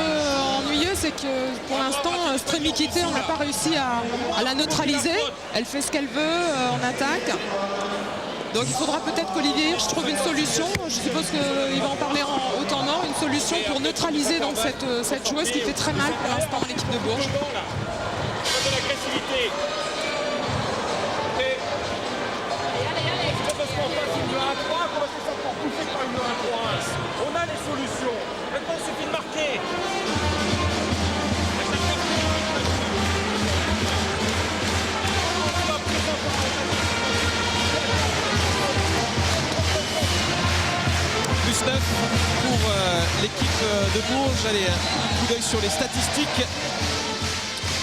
ennuyeux, c'est que pour l'instant, Stremekite, on n'a pas réussi à la neutraliser. Elle fait ce qu'elle veut en attaque. Donc il faudra peut-être qu'Olivier Hirsch trouve une solution. Je suppose qu'il va en parler en haut en or, une solution pour neutraliser donc cette joueuse qui fait très mal pour l'instant à l'équipe de Bourges. De l'agressivité. Parce qu'on passe une 1 à 3, qu'on va se faire pousser par une 1 à 3. On a les solutions. Maintenant, il suffit de marquer. Plus 9 pour l'équipe de Bourges. Allez, un coup d'œil sur les statistiques.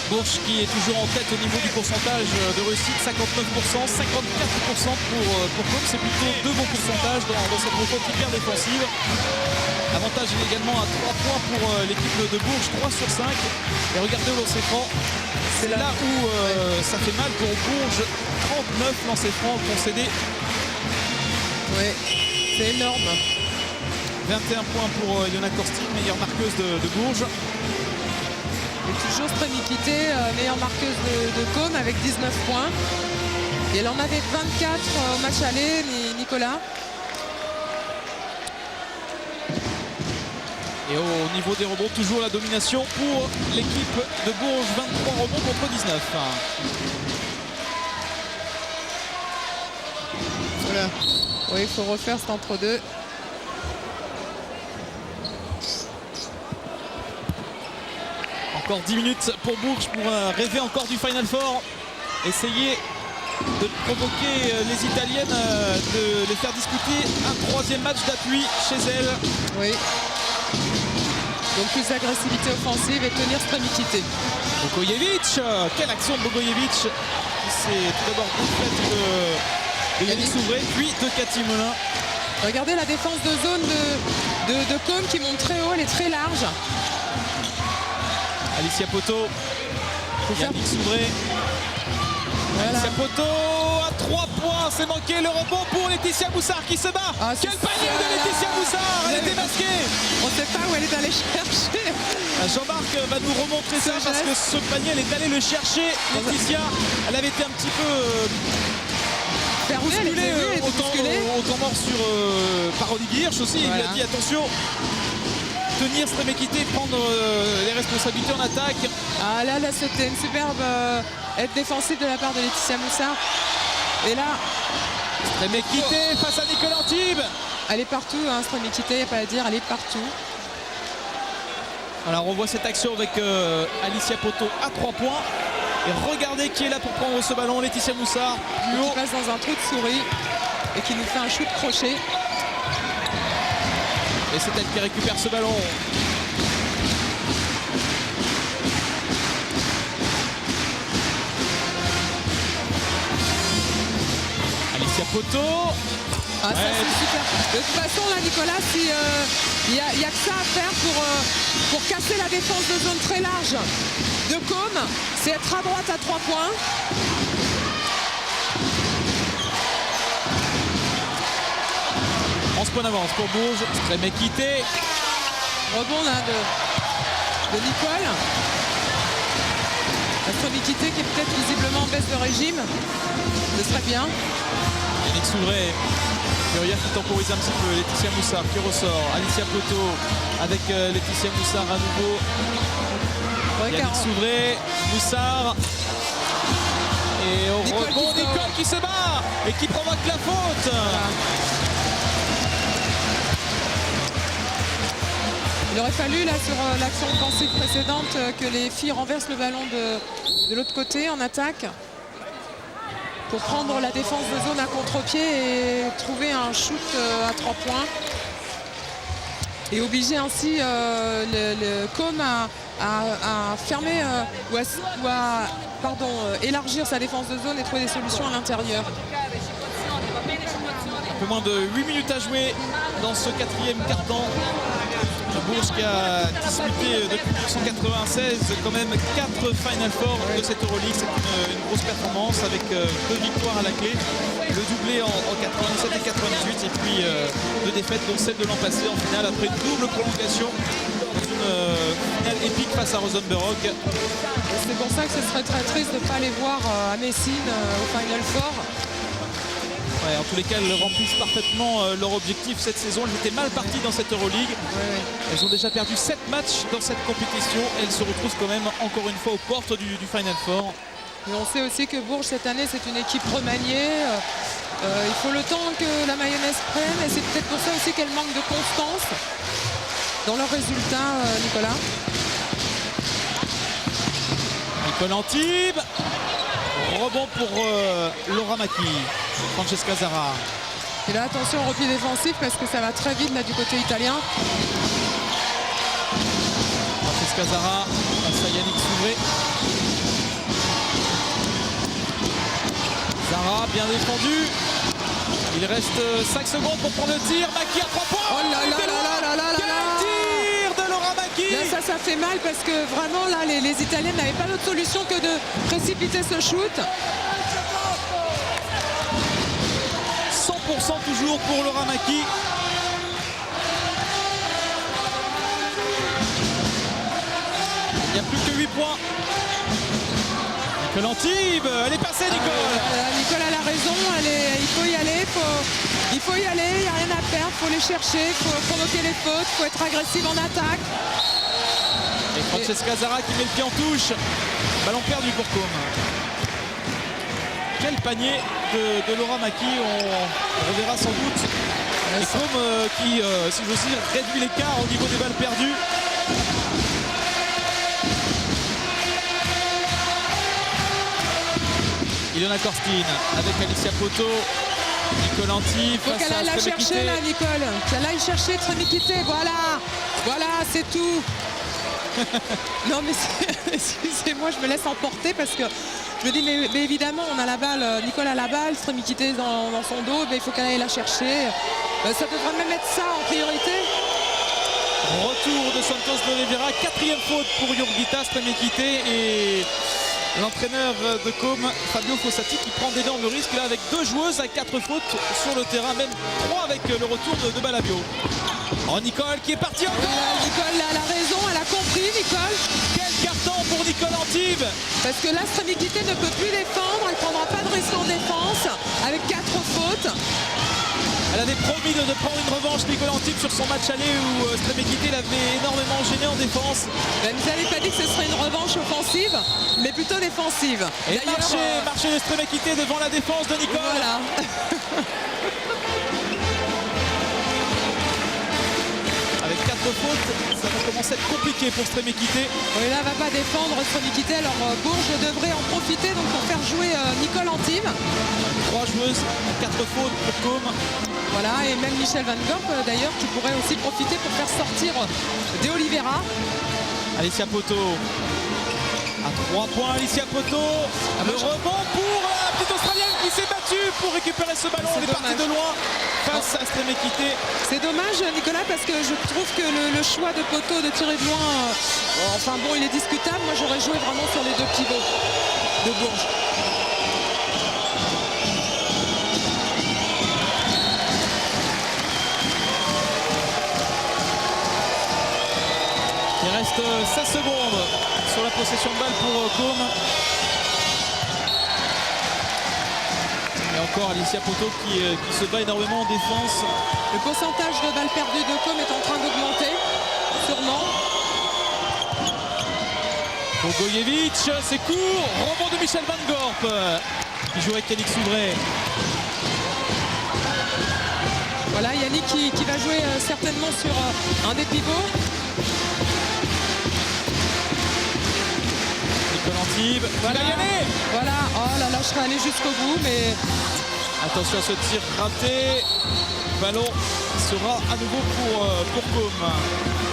Bourges qui est toujours en tête au niveau du pourcentage de réussite, 59%, 54% pour Côme. C'est plutôt 2 bons pourcentages dans cette rencontre hyper défensive. Avantage également à 3 points pour l'équipe de Bourges, 3 sur 5. Et regardez au lancer franc, c'est là où ça fait mal pour Bourges. 39 lancers francs concédés. Oui, c'est énorme. 21 points pour Yona Korstin, meilleure marqueuse de Bourges. Et toujours Stremekite, meilleure marqueuse de Côme avec 19 points. Et elle en avait 24 au match aller, Nicolas. Et au niveau des rebonds, toujours la domination pour l'équipe de Bourges. 23 rebonds contre 19. Voilà. Oui, il faut refaire cet entre-deux. Encore 10 minutes pour Bourges pour rêver encore du Final Four. Essayer de provoquer les Italiennes, de les faire disputer un troisième match d'appui chez elles. Oui. Donc plus d'agressivité offensive et tenir Stremikité. Bogojevic, quelle action de Bogojevic. C'est tout d'abord de Yannick Souvray, puis de Cathy Molin. Regardez la défense de zone de Com qui monte très haut, elle est très large. Alicia Poto, Yannick Souvray. Voilà. Alicia Poto à 3 points, c'est manqué le rebond pour Laetitia Moussard qui se bat. Quel panier de Laetitia Moussard, elle était masquée. On ne sait pas où elle est allée chercher. Jean-Marc va nous remontrer ça parce que ce panier, elle est allée le chercher. Laetitia, elle avait été un petit peu bousculée au temps mort par Olivier Hirsch aussi. Voilà. Il lui a dit attention, tenir Stremekité, prendre les responsabilités en attaque. Ah là c'était une superbe aide défensive de la part de Laetitia Moussard. Et là, Stremekité face à Nicolas Antibes. Elle est partout, hein, Stremekité, il n'y a pas à dire, elle est partout. Alors on voit cette action avec Alicia Poto à 3 points. Et regardez qui est là pour prendre ce ballon, Laetitia Moussard. Plus haut. Qui passe dans un trou de souris et qui nous fait un shoot crochet. Et c'est elle qui récupère ce ballon. Alicia Poto. Ah, ça c'est super. De toute façon là Nicolas, il y a que ça à faire pour casser la défense de zone très large de Com, c'est être à droite à 3 points. On se points d'avance pour Bourges. Stremekité. Rebond là de Nicole. La Stremekité qui est peut-être visiblement en baisse de régime. Ce serait bien. Yannick Souvray. Muriel qui temporise un petit peu. Laetitia Moussard qui ressort. Alicia Poto avec Laetitia Moussard à nouveau. Ouais, Yannick Souvray, Moussard. Et au rebond, Nicole qui se bat et qui provoque la faute. Voilà. Il aurait fallu là sur l'action offensive précédente que les filles renversent le ballon de l'autre côté en attaque pour prendre la défense de zone à contre-pied et trouver un shoot à 3 points et obliger ainsi le Com à fermer ou à élargir sa défense de zone et trouver des solutions à l'intérieur. Un peu moins de 8 minutes à jouer dans ce quatrième quart-temps. Bourges qui a disputé depuis 1996 quand même 4 Final Four de cette Euroleague. C'est une grosse performance avec 2 victoires à la clé. Le doublé en 97 et 98 et puis 2 défaites dont celle de l'an passé en finale après une double prolongation dans une finale épique face à Rosenberg. C'est pour ça que ce serait très triste de ne pas les voir à Messine au Final Four. Ouais, en tous les cas, elles remplissent parfaitement leur objectif cette saison. Elles étaient mal parties dans cette Euroleague. Elles ont déjà perdu 7 matchs dans cette compétition. Elles se retrouvent quand même encore une fois aux portes du Final Four. Et on sait aussi que Bourges cette année c'est une équipe remaniée. Il faut le temps que la mayonnaise prenne et c'est peut-être pour ça aussi qu'elle manque de constance dans leurs résultats, Nicolas. Nicole Antibes. Rebond pour Laura Macchi. Francesca Zara. Et là attention au repli défensif parce que ça va très vite là du côté italien. Francesca Zara face à Yannick Souvray. Zara bien défendu. Il reste 5 secondes pour prendre le tir. Macchi à 3 points. Oh là là là là là là. Quel tir de Laura Macchi. Là ça fait mal parce que vraiment là les Italiennes n'avaient pas d'autre solution que de précipiter ce shoot. 100% toujours pour Laura Macchi. Il n'y a plus que 8 points. Nicole Antibes, elle est passée Nicole. Nicole a la raison, il faut y aller, il faut y aller, il n'y a rien à perdre, il faut les chercher, il faut provoquer les fautes, il faut être agressive en attaque. Et Francesca Zara qui met le pied en touche. Ballon perdu pour Com. Quel panier de Laura Maki, on reverra sans doute. Et Com qui, si j'ose dire, réduit l'écart au niveau des balles perdues. Ilona Korstine avec Alicia Poto. Nicole Antibes. Il faut qu'elle aille la chercher là, Nicole. Qu'elle aille chercher Tremekité. Voilà, c'est tout. Non mais excusez-moi, je me laisse emporter parce que je me dis mais évidemment on a la balle, Nicole a la balle, Tremekité dans son dos, mais il faut qu'elle aille la chercher. Ça devrait même être ça en priorité. Retour de Santos de Oliveira, 4e faute pour Jurgita Tremekité et l'entraîneur de Com, Fabio Fossati, qui prend d'énormes risques là avec 2 joueuses à 4 fautes sur le terrain, même 3 avec le retour de Balavio. Oh, Nicole qui est partie encore. Nicole elle a raison, elle a compris Nicole. Quel carton pour Nicole Antibes. Parce que là Tremekité ne peut plus défendre, elle ne prendra pas de risque en défense avec 4 fautes. Elle avait promis de prendre une revanche, Nicole Antibes, sur son match aller où Tremekité l'avait énormément gêné en défense. Elle ne nous avait pas dit que ce serait une revanche offensive, mais plutôt défensive. Et marché de Tremekité devant la défense de Nicole. Voilà. Avec 4 fautes, ça va commencer à être compliqué pour Tremekité. Oui, là, elle ne va pas défendre Tremekité. Alors, Bourges devrait en profiter donc, pour faire jouer Nicole Antibes. 3 joueuses, 4 fautes pour Com. Voilà, et même Michel Van Gorp d'ailleurs qui pourrait aussi profiter pour faire sortir De Oliveira. Alicia Poto. À 3 points, Alicia Poto. Le rebond pour la petite Australienne qui s'est battue pour récupérer ce ballon. Elle est partie de loin face à Tremekité. C'est dommage, Nicolas, parce que je trouve que le choix de Poto de tirer de loin, enfin bon, il est discutable. Moi, j'aurais joué vraiment sur les 2 pivots de Bourges. Il reste 16 secondes sur la possession de balle pour Com. Et encore Alicia Poto qui se bat énormément en défense. Le pourcentage de balles perdues de Com est en train d'augmenter, sûrement. Pour Gojevic, c'est court. Rebond de Michel Van Gorp qui joue avec Yannick Souvray. Voilà, Yannick qui va jouer certainement sur un des pivots. Nicole Antibes, voilà. Voilà, oh là là, je serais allé jusqu'au bout, mais... Attention à ce tir raté. Ballon sera à nouveau pour Com.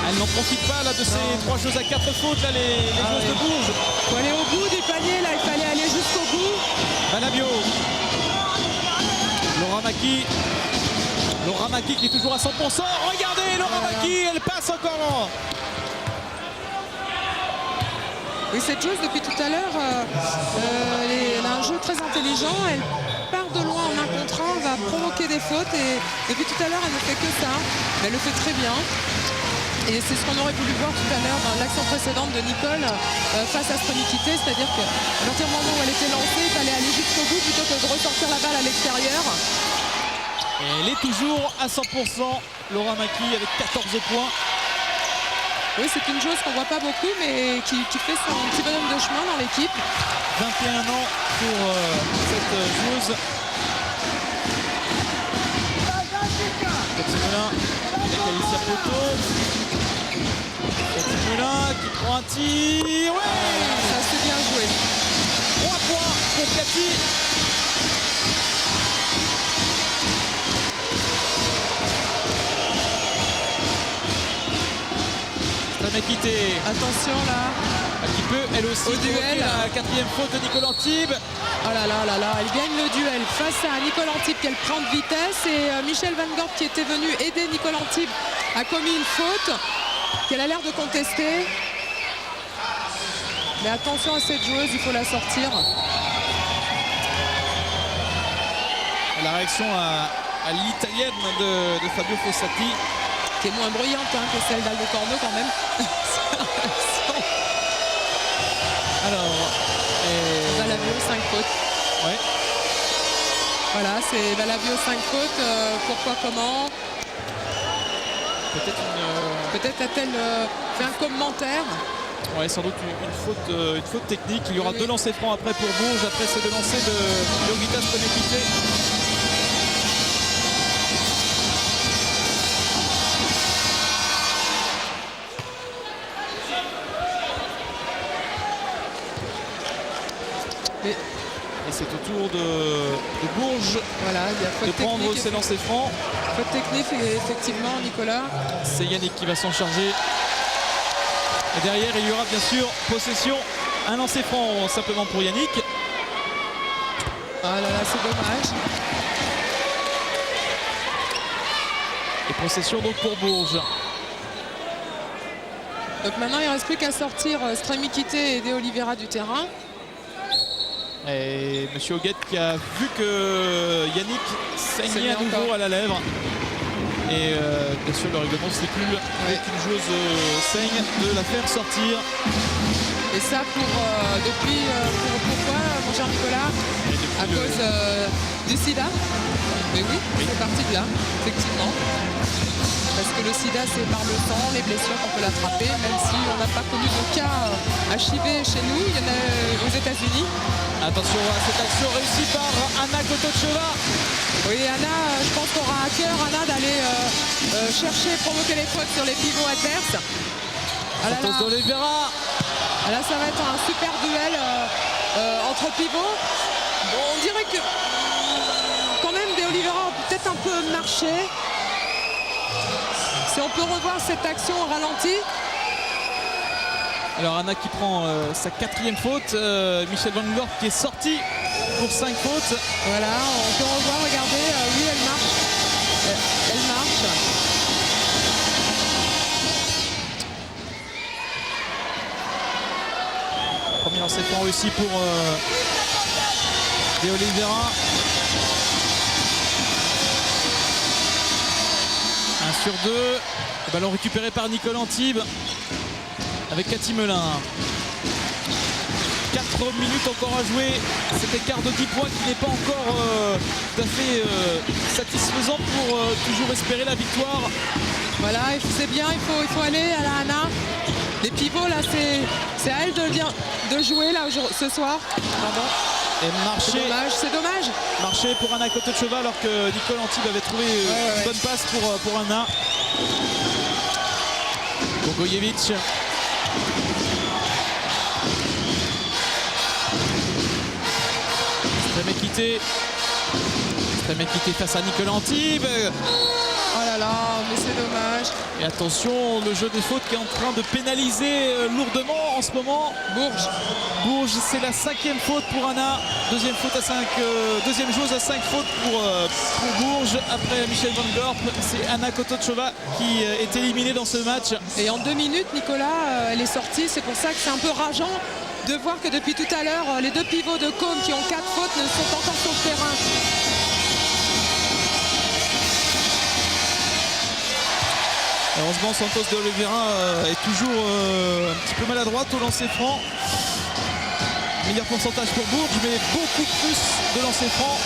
Elle n'en profite pas là de ces 3 choses à 4 fautes là, les joueuses de Bourges. Il faut aller au bout du panier là, il fallait aller jusqu'au bout. Balavio. Laura Maki qui est toujours à 100%. Regardez Laura Maki, elle passe encore. Oui, cette joueuse depuis tout à l'heure, elle a un jeu très intelligent. Elle part de loin en 1 contre 1, va provoquer des fautes et depuis tout à l'heure elle ne fait que ça. Mais elle le fait très bien. Et c'est ce qu'on aurait voulu voir tout à l'heure dans l'action précédente de Nicole face à Tremekité, c'est-à-dire qu'à partir du moment où elle était lancée, il fallait aller jusqu'au bout plutôt que de ressortir la balle à l'extérieur. Et elle est toujours à 100%, Laura Maki avec 14 points. Oui, c'est une joueuse qu'on ne voit pas beaucoup, mais qui fait son petit bonhomme de chemin dans l'équipe. 21 ans pour cette joueuse. Petit Melun avec Alicia Poto. Petit Melun qui prend un tir. Ouais, ça c'est bien joué. 3 points pour Cathy. Tremekité. Attention là. Qui peut elle aussi au duel. La 4e faute de Nicole Antibes. Oh là là là là, elle gagne le duel face à Nicole Antibes qu'elle prend de vitesse et Michel Van Gorp qui était venu aider Nicole Antibes a commis une faute qu'elle a l'air de contester. Mais attention à cette joueuse, il faut la sortir. La réaction à l'italienne de Fabio Fossati. Qui est moins bruyante que celle d'Aldo Corneau quand même. Alors, fautes. Ouais. Voilà, c'est Valavio 5 fautes. Pourquoi, comment? Peut-être a-t-elle fait un commentaire. Ouais, sans doute une faute technique. Il y aura deux lancers francs après pour Bourges, après ces deux lancers de Yogita Stremekite. Et c'est au tour de Bourges, voilà, il y a faute de prendre technique, ses lancers francs. Faute technique, effectivement, Nicolas. C'est Yannick qui va s'en charger. Et derrière, il y aura bien sûr possession. Un lancer franc simplement pour Yannick. Ah là là, c'est dommage. Et possession donc pour Bourges. Donc maintenant, il ne reste plus qu'à sortir Stremekite et De Oliveira du terrain. Et M. Hoguette qui a vu que Yannick saignait à nouveau à la lèvre. Et bien sûr, le règlement stipule avec une joueuse saigne de la faire sortir. Et ça pourquoi, mon cher Nicolas? À cause du sida. Mais oui, c'est parti de là, effectivement. Parce que le sida, c'est par le sang, les blessures qu'on peut l'attraper, même si on n'a pas connu de cas HIV chez nous, il y en a aux États-Unis. Attention à cette action réussie par Anna Kotochova. Oui, Anna, je pense qu'on aura à cœur, Anna, d'aller chercher, provoquer les fautes sur les pivots adverses. Santos De Oliveira. Là, ça va être un super duel entre pivots. Bon, on dirait que quand même De Oliveira a peut-être un peu marché. Si on peut revoir cette action au ralenti. Alors Anna qui prend sa 4e faute. Michel Van Gorp qui est sorti pour 5 fautes. Voilà, on peut revoir, regardez, oui, elle marche. Elle marche. Premier lancer franc réussi pour De Oliveira. 1 sur 2. Le ballon récupéré par Nicole Antibes avec Cathy Melin. 4 minutes encore à jouer. Cet écart de 10 points qui n'est pas encore tout à fait satisfaisant pour toujours espérer la victoire. Voilà, c'est bien, il faut aller à la Anna. Les pivots, là, c'est à elle de jouer là, ce soir. Pardon. Et c'est dommage. Marché pour Anna Kotochova alors que Nicole Antibes avait trouvé une bonne passe pour Anna. Bogojevic. Stremekite face à Nicole Antibes. Oh là là, mais c'est dommage. Et attention, le jeu des fautes qui est en train de pénaliser lourdement en ce moment. Bourges, c'est la 5e faute pour Anna. Deuxième joueuse à 5 fautes pour Bourges. Après Michel Van Gorp, c'est Anna Kotochova qui est éliminée dans ce match. Et en 2 minutes, Nicolas, elle est sortie. C'est pour ça que c'est un peu rageant de voir que depuis tout à l'heure, les deux pivots de Côme qui ont 4 fautes ne sont pas encore sur le terrain. Heureusement, Santos De Oliveira est toujours un petit peu maladroite au lancer franc. Meilleur pourcentage pour Bourges, mais beaucoup plus de lancers francs.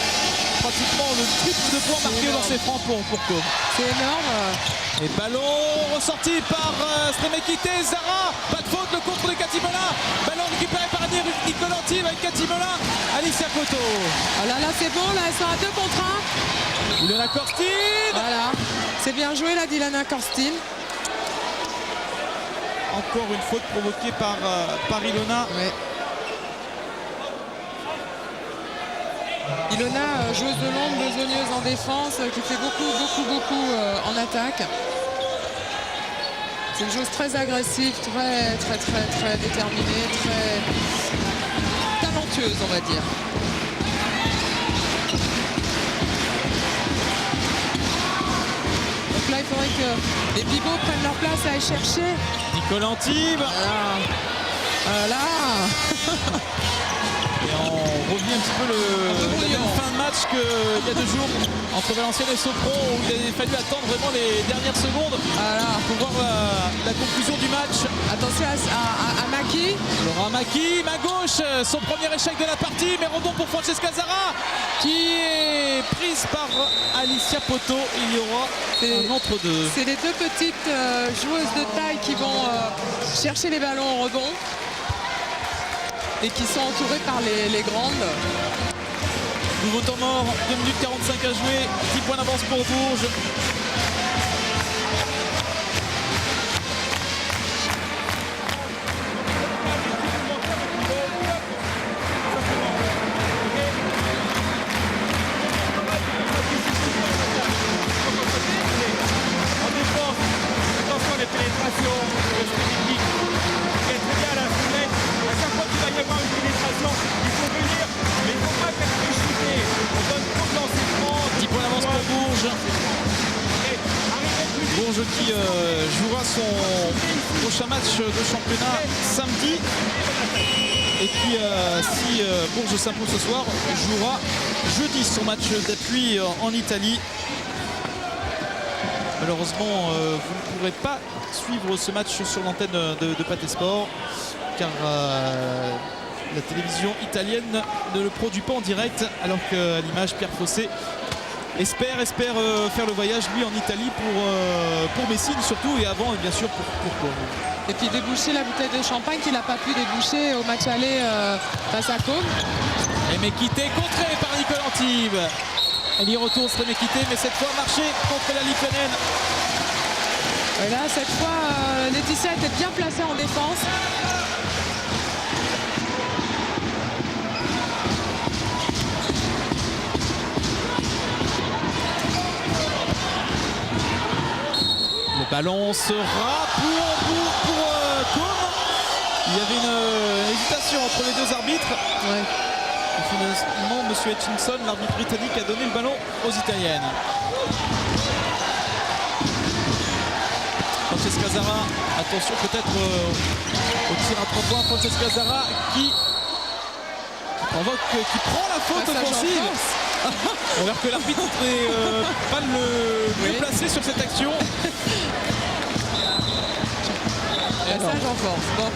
Pratiquement le triple de points marqués au lancer franc pour Côme. C'est énorme. Et ballon ressorti par Stremekite. Zara, pas de faute, le contre de Cathy Melin. Ballon récupéré par Nicole Antibes avec Cathy Melin. Alicia Coto. Oh là là, c'est bon, là, elles sont à 2 contre 1. Ilona Korstin. Voilà, c'est bien joué là d'Ilona Korstin. Encore une faute provoquée par Ilona. Ouais. Ilona, joueuse de l'ombre, besogneuse en défense, qui fait beaucoup en attaque. C'est une joueuse très agressive, très déterminée, très talentueuse, on va dire. Donc là, il faudrait que les pivots prennent leur place à aller chercher. Nicole Antibes. Voilà. Et on revient un petit peu la même fin de match qu'il y a 2 jours entre Valenciennes et Sopron, où il a fallu attendre vraiment les dernières secondes pour voir la conclusion du match. Attention à Maki. Laura Maki, main gauche, son premier échec de la partie, mais rebond pour Francesca Zara qui est prise par Alicia Poto. Il y aura un entre-deux. C'est les 2 petites joueuses de taille qui vont chercher les ballons au rebond et qui sont entourées par les grandes. Nouveau temps mort, 2 minutes 45 à jouer, 10 points d'avance pour Bourges. En défense, attention les pénétrations, le technique, qui est très bien à la fenêtre. À chaque fois qu'il va y avoir une pénétration, il faut venir, mais il ne faut pas qu'elle puisse shooter. On donne trop de lancers francs. 10 points d'avance pour Bourges. Bourges qui jouera son prochain match de championnat samedi. Et puis si Bourges s'impose ce soir, jouera jeudi son match d'appui en Italie. Malheureusement, vous ne pourrez pas suivre ce match sur l'antenne de Pathé Sport, car la télévision italienne ne le produit pas en direct, alors qu'à l'image, Pierre Fossé espère faire le voyage, lui, en Italie pour Messine surtout, et avant, bien sûr, pour Côme. Et puis déboucher la bouteille de champagne qu'il n'a pas pu déboucher au match aller face à Côme. Et Mekité contré par Nicole Antibes. Elle y retourne, serait Mekité, mais cette fois marché contre la Lipponen. Et là, cette fois, Laetitia était bien placée en défense. Le ballon sera pour Côme. Il y avait une hésitation entre les 2 arbitres. Ouais. Et finalement, M. Hutchinson, l'arbitre britannique, a donné le ballon aux Italiennes. Francesca Zara, attention peut-être au tir à 3 points. Francesca Zara qui prend la faute offensive. Alors que l'arbitre n'est pas le mieux placé sur cette action. Passage en force. Bon.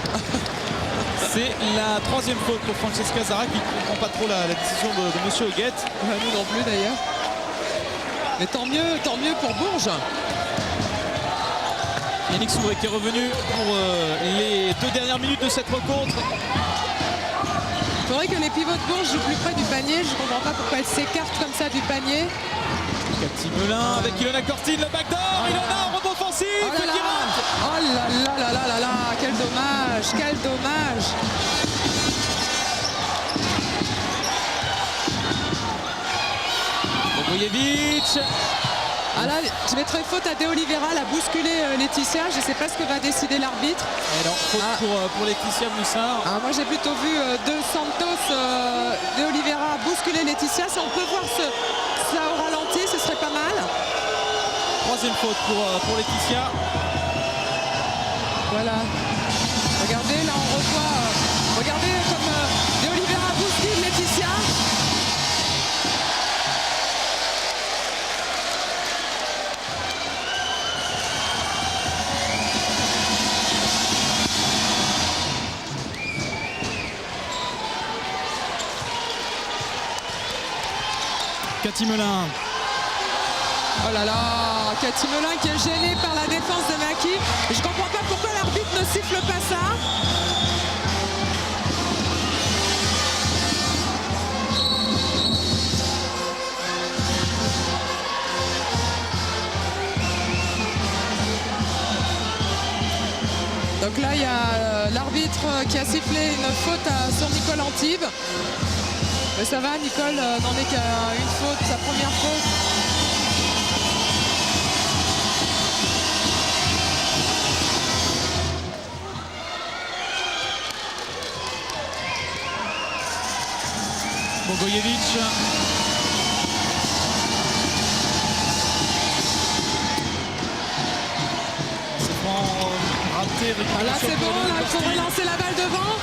C'est la 3e faute pour Francesca Zara qui ne comprend pas trop la décision de M. Hoguette. Nous non plus d'ailleurs. Mais tant mieux pour Bourges. Yannick Souvré qui est revenu pour les 2 dernières minutes de cette rencontre. Il faudrait que les pivots de Bourges jouent plus près du panier. Je ne comprends pas pourquoi elles s'écartent comme ça du panier. Cathy Melin avec Ilona Cortine, le backdoor. Ilona en rebond offensif. Oh là là, oh là là là là là là, quel dommage, quel dommage. Bogojevic. Ah là, je mettrais faute à De Oliveira, elle a bousculé Laetitia. Je ne sais pas ce que va décider l'arbitre. Et non, faute pour Laetitia Moussard. Moi j'ai plutôt vu De Santos, De Oliveira bousculer Laetitia. Si on peut voir cela au ralenti, ce serait pas mal. 3e faute pour Laetitia. Voilà. Regardez, là on revoit. Regardez comme De Oliveira bouscule Laetitia. Cathy Melin. Oh là là, Cathy Melin qui est gênée par la défense de Maki. Je ne comprends pas pourquoi l'arbitre ne siffle pas ça. Donc là, il y a l'arbitre qui a sifflé une faute sur Nicole Antibes. Mais ça va, Nicole n'en est qu'à une faute, sa première faute. Bogojevic. C'est bon, raté. Ah là c'est bon, là, il faut relancer la balle devant.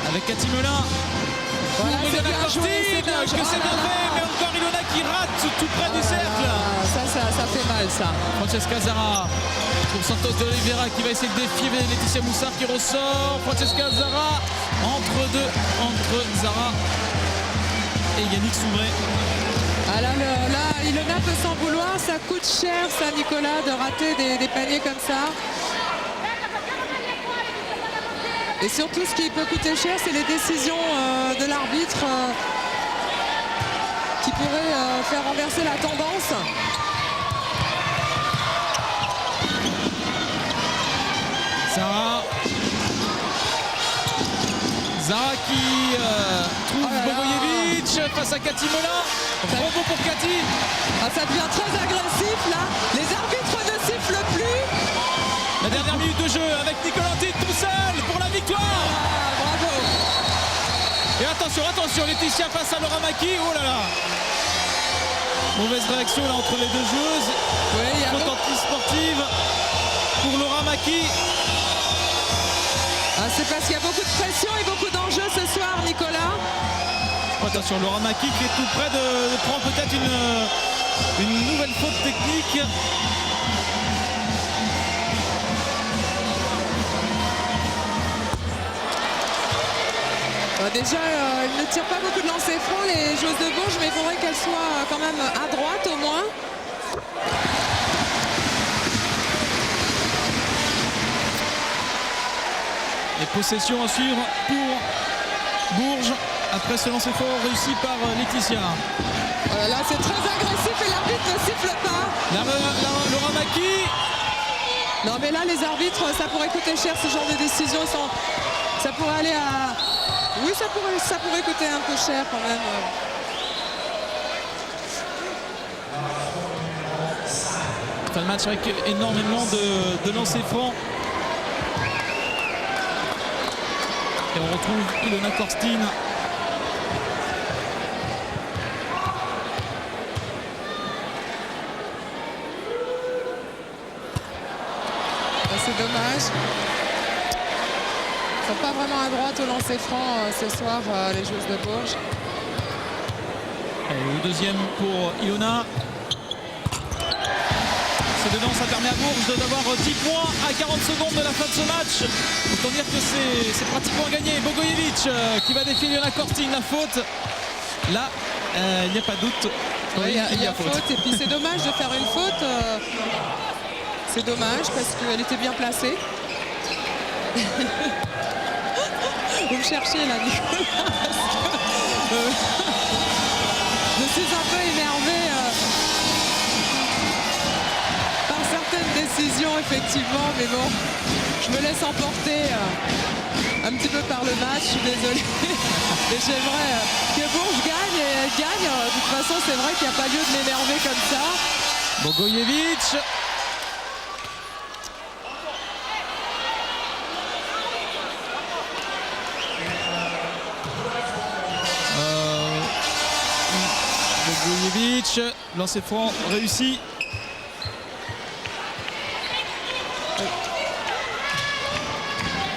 Avec Cathy Melin. Voilà, pour c'est Ilona bien joué, Cortine, c'est bien que joué. c'est Oh là bien là. fait, mais encore Ilona qui rate tout près du cercle. Ça fait mal, ça. Francesca Zara pour Santos de Oliveira qui va essayer de défier Laetitia Moussard qui ressort. Francesca Zara entre Zara et Yannick Soumré. Ah là, Ilona peut s'en vouloir, ça coûte cher, ça, Nicolas, de rater des paniers comme ça. Et surtout, ce qui peut coûter cher, c'est les décisions de l'arbitre qui pourraient faire renverser la tendance. Zara qui trouve Bogojevic face à Cathy Molin. Bravo pour Cathy. Ah, ça devient très agressif là. Les arbitres ne sifflent plus. La dernière minute de jeu avec Nicolantine tout seul pour la victoire. Ah, bravo. Et attention, Laetitia face à Laura Maki. Oh là là. Mauvaise réaction là entre les deux joueuses. Oui, il y a faute anti-sportive pour Laura Maki. Ah, c'est parce qu'il y a beaucoup de pression et beaucoup d'enjeux ce soir, Nicolas. Attention, Laura Maki qui est tout près de prendre peut-être une nouvelle faute technique. Déjà, elle ne tire pas beaucoup de lancers francs, les joueuses de Bourges, mais il faudrait qu'elles soient quand même à droite au moins. Et possession à suivre pour Bourges après ce lancer fort réussi par Laetitia. Voilà, là c'est très agressif et l'arbitre ne siffle pas. Laura Maki. Non mais là les arbitres, ça pourrait coûter cher ce genre de décision. Ça pourrait aller à... Oui, ça pourrait coûter un peu cher quand même. Fin de match avec énormément de lancers francs. Et on retrouve Ilona Korstine. C'est dommage. Ils ne sont pas vraiment à droite au lancer franc ce soir, les joueuses de Bourges. Le deuxième pour Ilona. C'est dedans, ça permet à Bourges d'avoir 10 points à 40 secondes de la fin de ce match. Autant dire que c'est pratiquement gagné. Bogojevic qui va défier Ilona Korstine, la faute. Là, il n'y a pas de doute. Oui, il y a faute. Et puis c'est dommage de faire une faute. C'est dommage parce qu'elle était bien placée. Vous me cherchez là, Nicolas. Je suis un peu énervée par certaines décisions, effectivement. Mais bon, je me laisse emporter un petit peu par le match. Je suis désolée. Et j'aimerais que Bourges gagne. Et elle gagne. De toute façon, c'est vrai qu'il n'y a pas lieu de m'énerver comme ça. Bogojevic. Bogojevic, lancer franc réussi.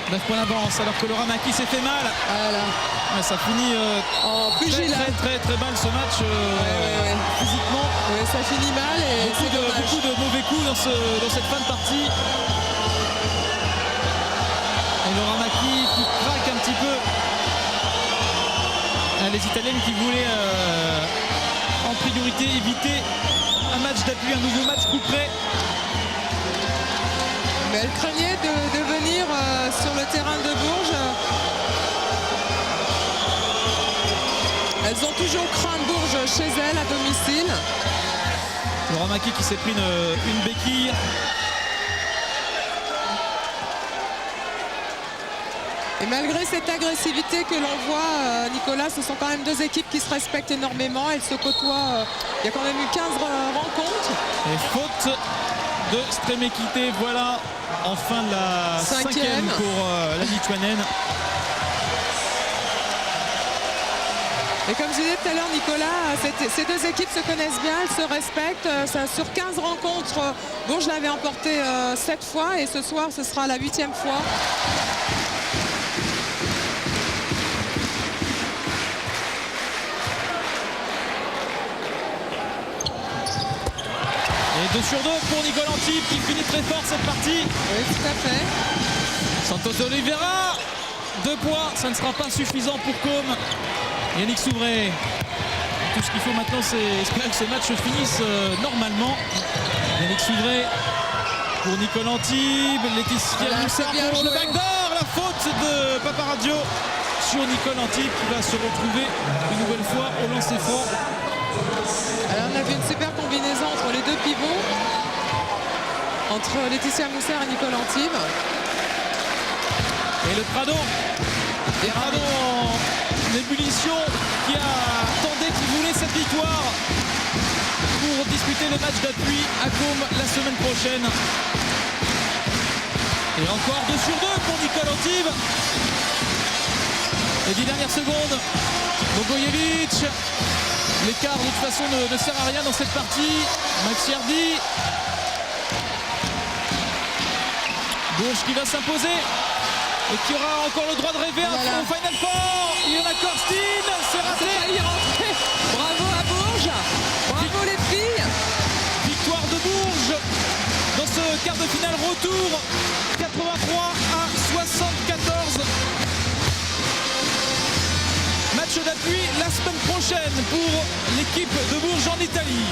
« 9 points d'avance alors que Laura Maki s'est fait mal. » Voilà. Ouais, ça finit très mal ce match physiquement. Oui, ça finit mal et beaucoup de mauvais coups dans cette fin de partie. Et Laura Maki qui craque un petit peu. Les Italiennes qui voulaient en priorité éviter un match d'appui, un nouveau match coup près. Mais elle craignait de venir sur le terrain de Bourges. Elles ont toujours craint Bourges chez elles à domicile. Laura Maki qui s'est pris une béquille. Et malgré cette agressivité que l'on voit, Nicolas, ce sont quand même deux équipes qui se respectent énormément. Elles se côtoient. Il y a quand même eu 15 rencontres. Et faute de Stremekite, voilà, en fin de la cinquième pour la Lituanienne. Et comme je disais tout à l'heure, Nicolas, ces deux équipes se connaissent bien, elles se respectent. Sur 15 rencontres, Bourges l'avait emporté 7 fois et ce soir, ce sera la 8e fois. Et 2 sur 2 pour Nicolas Antibes qui finit très fort cette partie. Oui, tout à fait. Santos Oliveira, 2 points, ça ne sera pas suffisant pour Com. Yannick Souvray. Tout ce qu'il faut maintenant, c'est espérer que ce match se finisse normalement. Yannick Souvray pour Nicolas Antibes, Laetitia Voilà, Moussa c'est bien pour le joué. backdoor, la faute de Paparadio sur Nicolas Antibes qui va se retrouver une nouvelle fois au lancer franc. Alors on a vu une super combinaison entre les deux pivots, entre Laetitia Mousser et Nicole Antibes. Et le Prado en ébullition qui attendait, qui voulait cette victoire pour disputer le match d'appui à Com la semaine prochaine. Et encore 2 sur 2 pour Nicole Antibes. Les 10 dernières secondes. Bogojevic. L'écart de toute façon ne sert à rien dans cette partie. Max Yardi. Bourges qui va s'imposer. Et qui aura encore le droit de rêver Voilà. au Final Four. Ilona Korstein, c'est raté. C'est failli rentrer. Bravo à Bourges. Bravo les filles. Victoire de Bourges dans ce quart de finale retour. 83 à 74. Match d'appui la semaine prochaine pour l'équipe de Bourges en Italie.